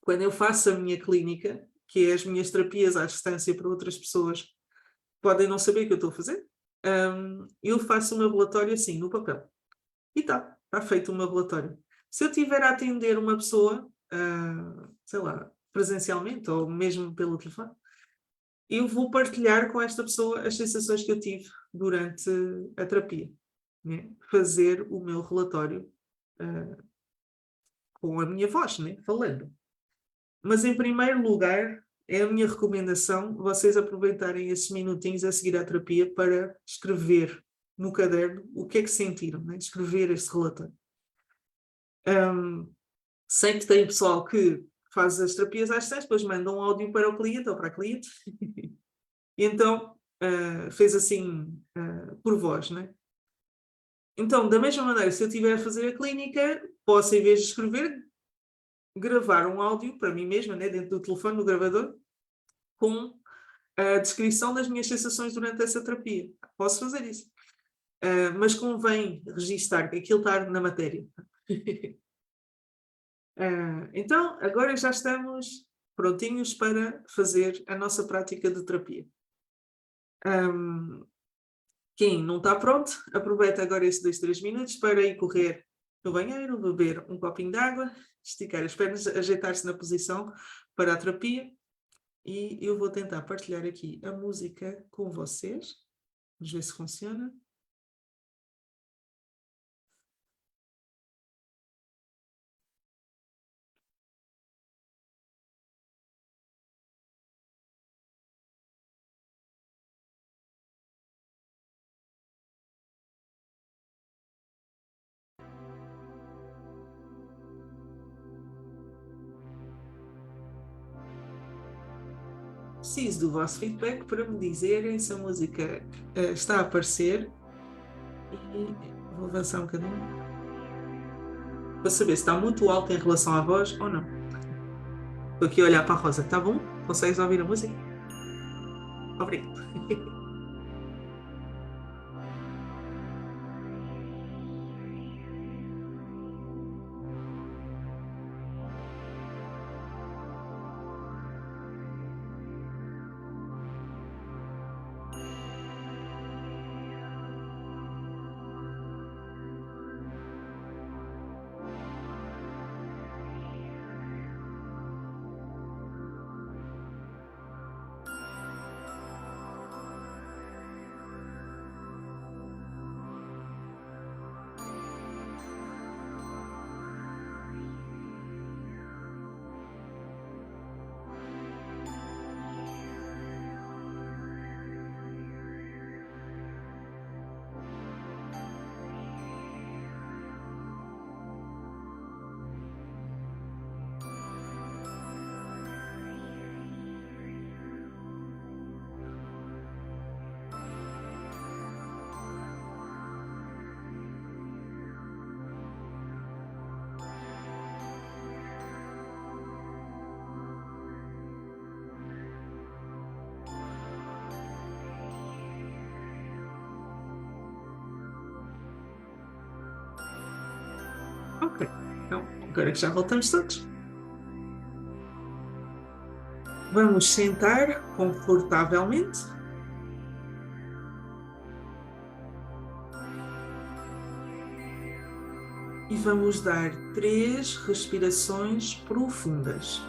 Quando eu faço a minha clínica, que é as minhas terapias à distância para outras pessoas, podem não saber o que eu estou a fazer, eu faço o meu relatório assim, no papel. E está feito o meu relatório. Se eu estiver a atender uma pessoa, sei lá, presencialmente ou mesmo pelo telefone, eu vou partilhar com esta pessoa as sensações que eu tive durante a terapia. Né? Fazer o meu relatório com a minha voz, né? Falando. Mas, em primeiro lugar, é a minha recomendação vocês aproveitarem esses minutinhos a seguir à terapia para escrever no caderno o que é que sentiram, né? Escrever esse relatório. Sei que tem pessoal que faz as terapias às 6, depois manda um áudio para o cliente ou para a cliente. E então, fez assim, por voz, né? Então, da mesma maneira, se eu estiver a fazer a clínica, posso, em vez de escrever, gravar um áudio para mim mesma, né, dentro do telefone, no gravador, com a descrição das minhas sensações durante essa terapia. Posso fazer isso. Mas convém registar que aquilo está na matéria. Então, agora já estamos prontinhos para fazer a nossa prática de terapia. Quem não está pronto, aproveita agora esses 2, 3 minutos para ir correr no banheiro, beber um copinho de água, esticar as pernas, ajeitar-se na posição para a terapia. E eu vou tentar partilhar aqui a música com vocês. Vamos ver se funciona. Preciso do vosso feedback para me dizerem se a música está a aparecer. E vou avançar um bocadinho para saber se está muito alto em relação à voz ou não. Estou aqui a olhar para a Rosa. Está bom? Consegues ouvir a música? Obrigado. Ok. Então, agora que já voltamos todos, vamos sentar confortavelmente. E vamos dar 3 respirações profundas.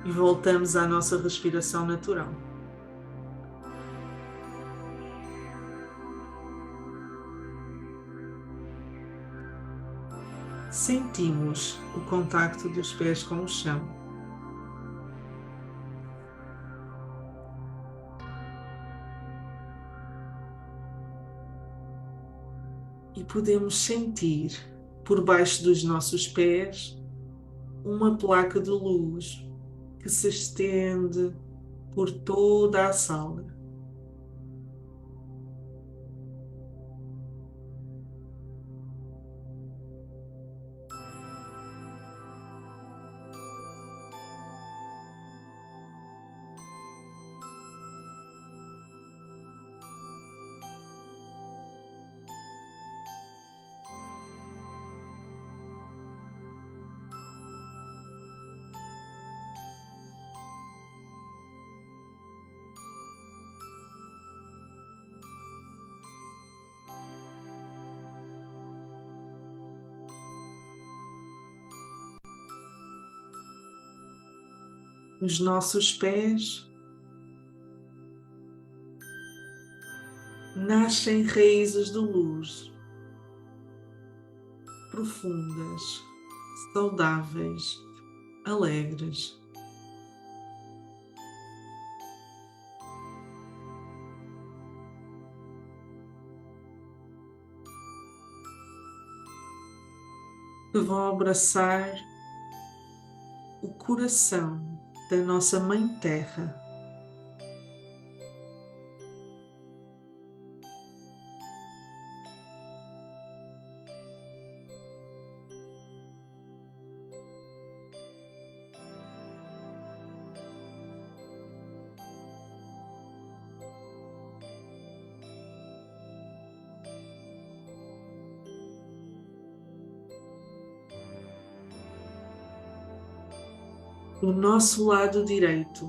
E voltamos à nossa respiração natural. Sentimos o contacto dos pés com o chão. E podemos sentir, por baixo dos nossos pés, uma placa de luz que se estende por toda a sala. Os nossos pés nascem raízes de luz profundas, saudáveis, alegres. Que vão abraçar o coração da nossa Mãe Terra. Do nosso lado direito,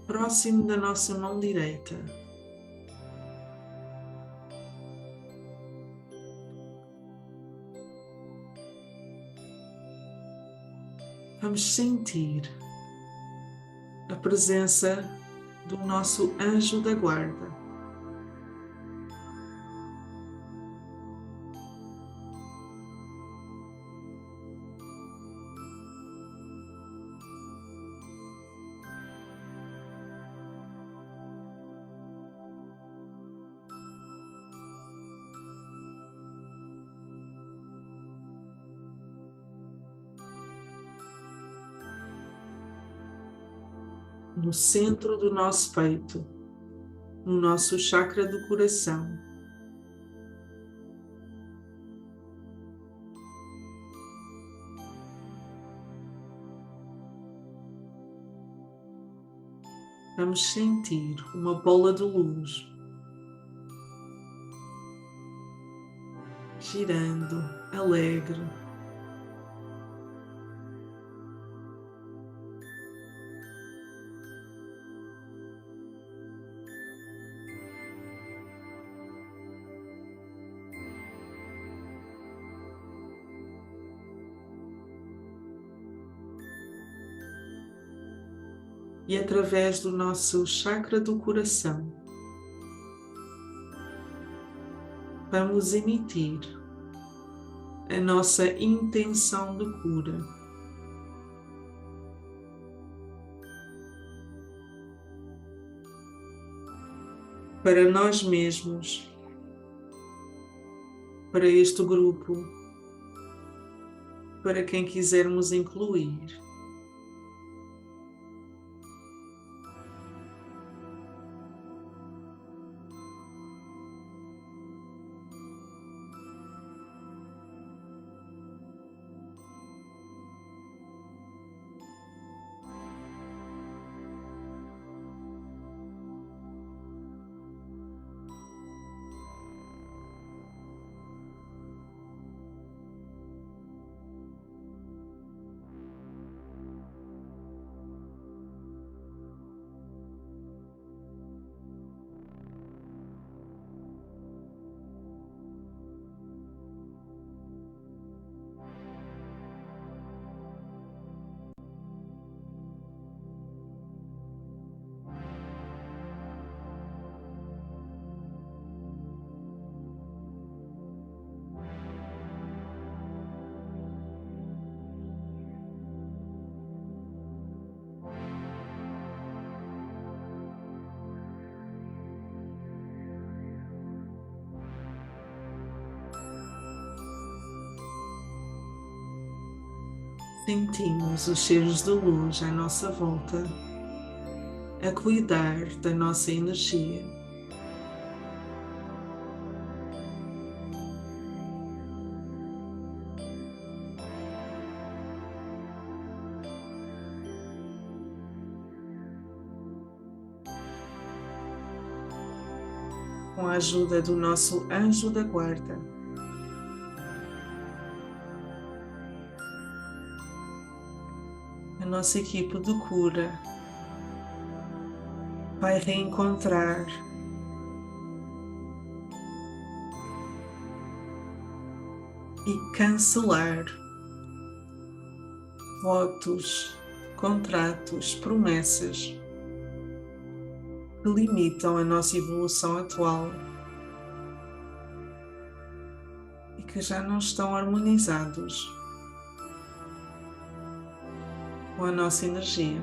próximo da nossa mão direita, vamos sentir a presença do nosso anjo da guarda. No centro do nosso peito, no nosso chakra do coração. Vamos sentir uma bola de luz girando, alegre. E através do nosso chakra do coração, vamos emitir a nossa intenção de cura. Para nós mesmos, para este grupo, para quem quisermos incluir. Sentimos os cheiros de luz à nossa volta a cuidar da nossa energia. Com a ajuda do nosso anjo da guarda, a nossa equipe de cura vai reencontrar e cancelar votos, contratos, promessas que limitam a nossa evolução atual e que já não estão harmonizados com a nossa energia.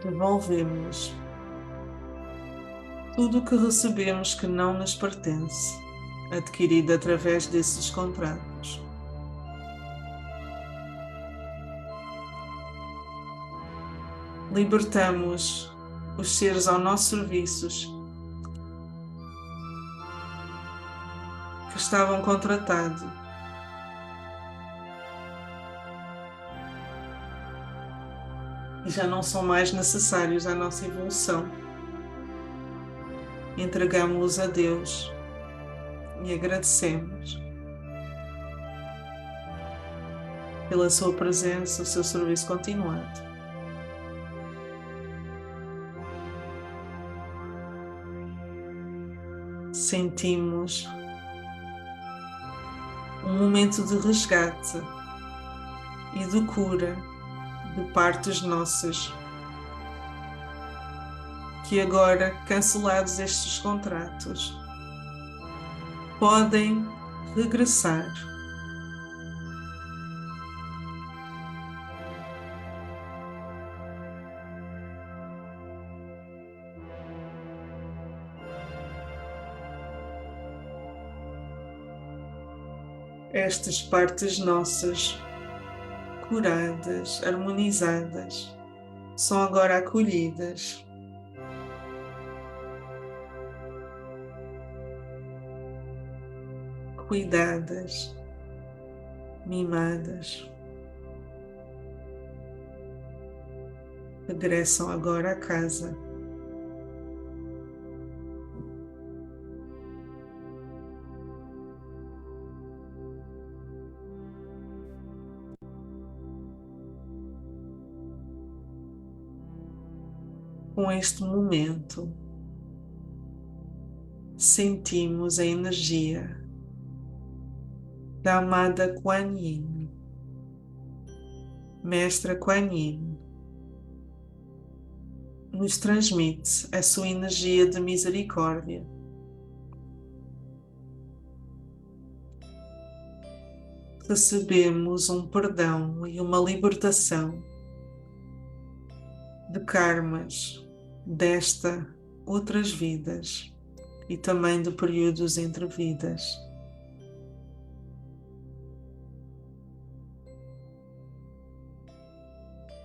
Devolvemos tudo o que recebemos que não nos pertence, adquirido através desses contratos. Libertamos os seres ao nosso serviço que estavam contratados e já não são mais necessários à nossa evolução. Entregamos-los a Deus e agradecemos pela sua presença, o seu serviço continuado. Sentimos um momento de resgate e de cura de partes nossas, que agora, cancelados estes contratos, podem regressar. Estas partes nossas, curadas, harmonizadas, são agora acolhidas. Cuidadas, mimadas. Regressam agora a casa. Com este momento, sentimos a energia da amada Kuan Yin, Mestra Kuan Yin, nos transmite a sua energia de misericórdia. Recebemos um perdão e uma libertação de karmas desta, outras vidas e também de períodos entre vidas.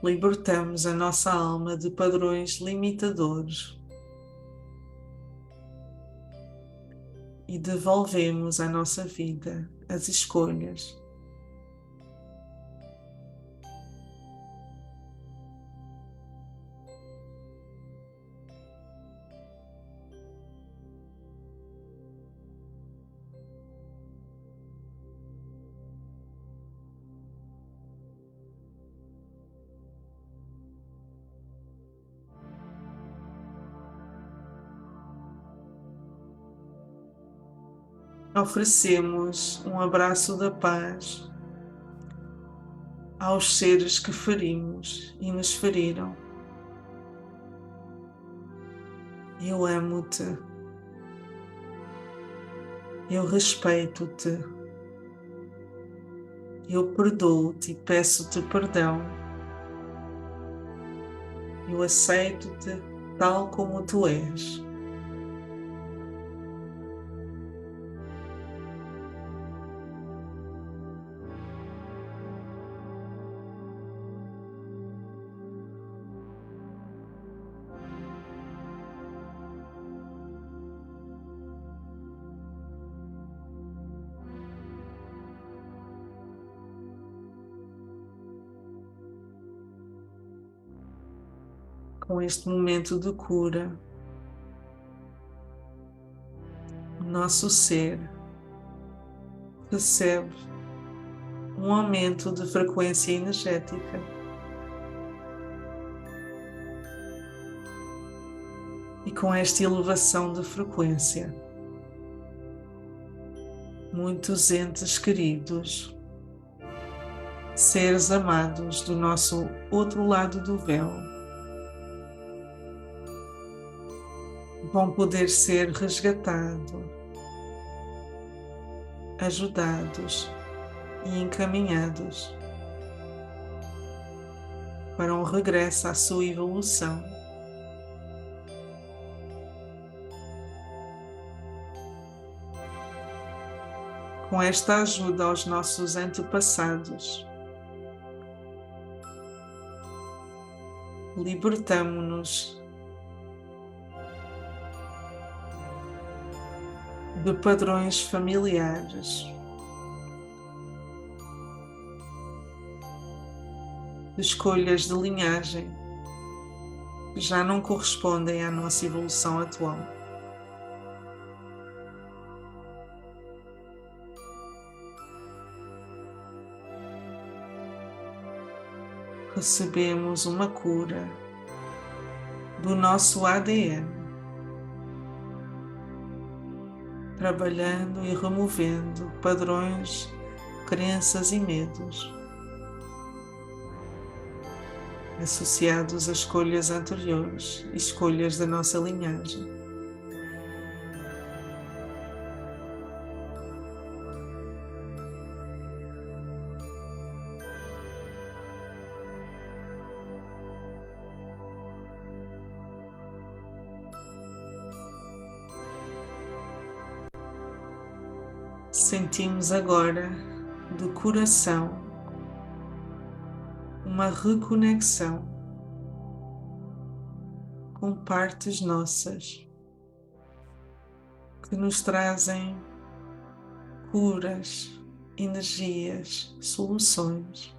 Libertamos a nossa alma de padrões limitadores e devolvemos à nossa vida as escolhas. Oferecemos um abraço da paz aos seres que ferimos e nos feriram. Eu amo-te. Eu respeito-te. Eu perdoo-te e peço-te perdão. Eu aceito-te tal como tu és. Com este momento de cura, o nosso ser recebe um aumento de frequência energética. E com esta elevação de frequência, muitos entes queridos, seres amados do nosso outro lado do véu, vão poder ser resgatados, ajudados e encaminhados para um regresso à sua evolução. Com esta ajuda aos nossos antepassados, libertamo-nos de padrões familiares, de escolhas de linhagem que já não correspondem à nossa evolução atual. Recebemos uma cura do nosso ADN, trabalhando e removendo padrões, crenças e medos associados a escolhas anteriores e escolhas da nossa linhagem. Sentimos agora, do coração, uma reconexão com partes nossas que nos trazem curas, energias, soluções.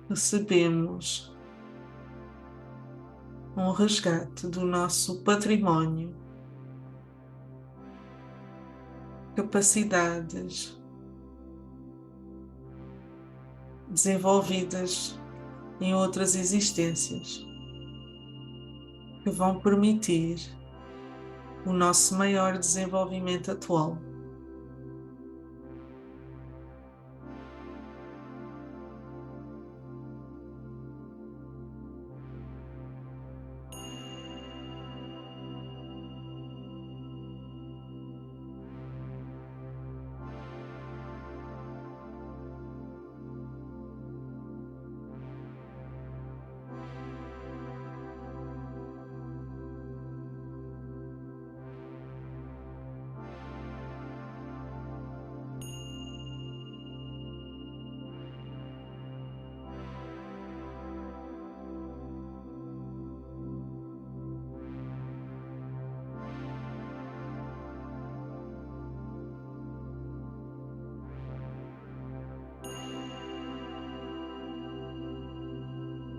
Recebemos um resgate do nosso património, capacidades desenvolvidas em outras existências que vão permitir o nosso maior desenvolvimento atual.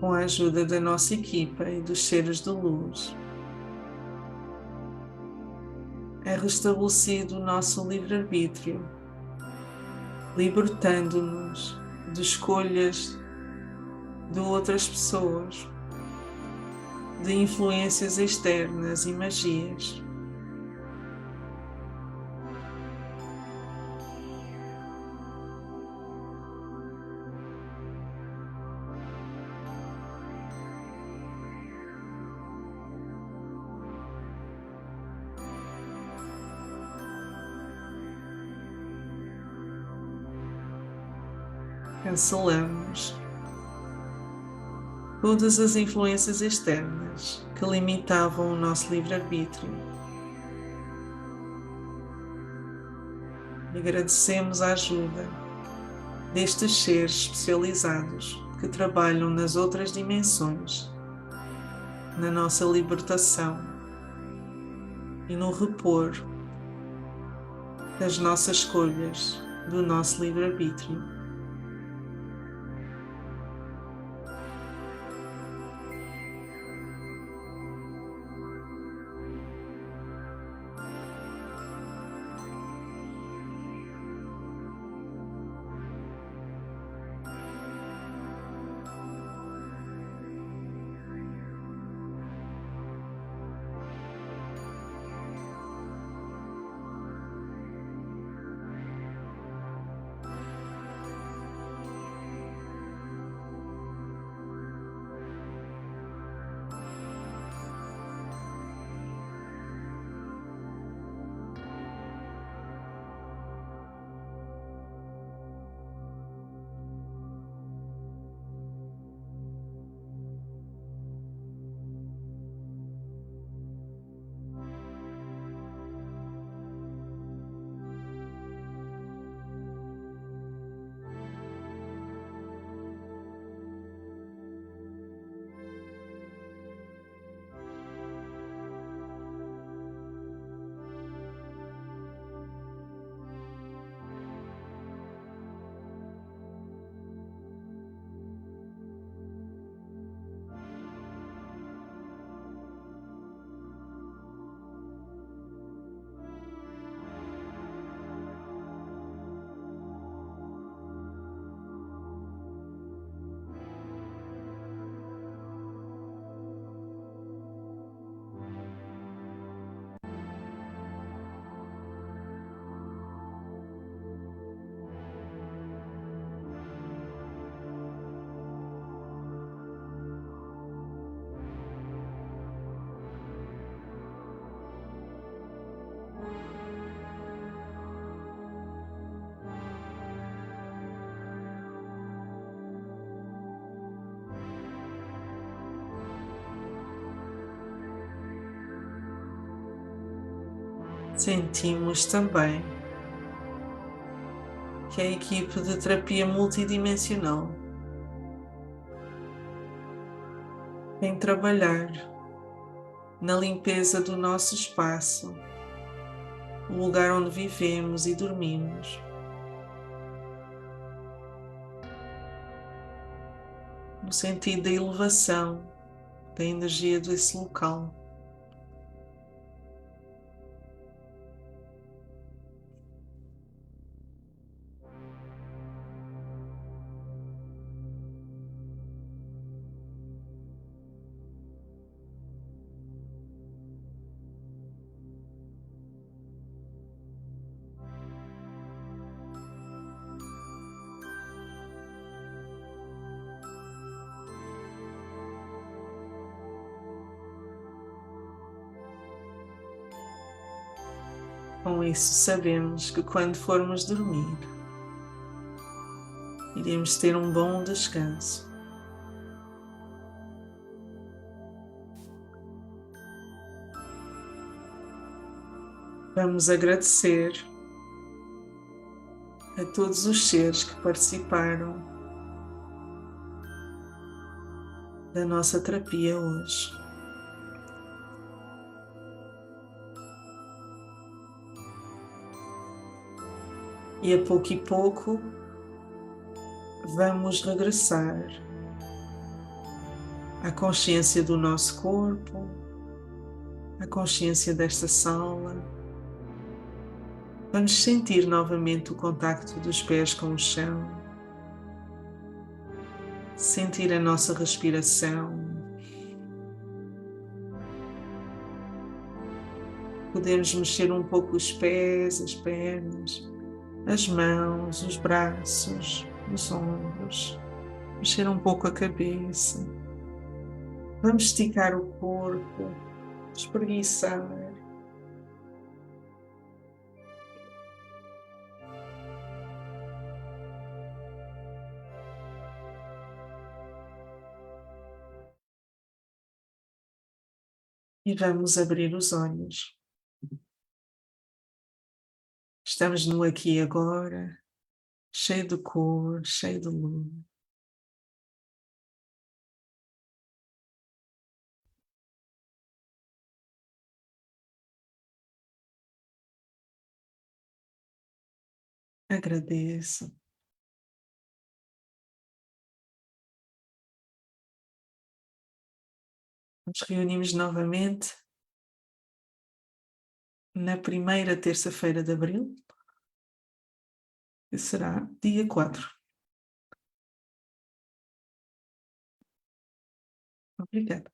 com a ajuda da nossa equipa e dos seres de luz, é restabelecido o nosso livre-arbítrio, libertando-nos de escolhas de outras pessoas, de influências externas e magias. Cancelamos todas as influências externas que limitavam o nosso livre-arbítrio. E agradecemos a ajuda destes seres especializados que trabalham nas outras dimensões, na nossa libertação e no repor das nossas escolhas, do nosso livre-arbítrio. Sentimos também que a equipe de terapia multidimensional vem trabalhar na limpeza do nosso espaço, o lugar onde vivemos e dormimos, no sentido da elevação da energia desse local. Com isso, sabemos que quando formos dormir, iremos ter um bom descanso. Vamos agradecer a todos os seres que participaram da nossa terapia hoje. E a pouco vamos regressar a consciência do nosso corpo, a consciência desta sala. Vamos sentir novamente o contacto dos pés com o chão, sentir a nossa respiração. Podemos mexer um pouco os pés, as pernas, as mãos, os braços, os ombros, mexer um pouco a cabeça. Vamos esticar o corpo, espreguiçar. E vamos abrir os olhos. Estamos no aqui e agora, cheio de cor, cheio de luz. Agradeço. Nos reunimos novamente na primeira terça-feira de abril, que será dia 4. Obrigada.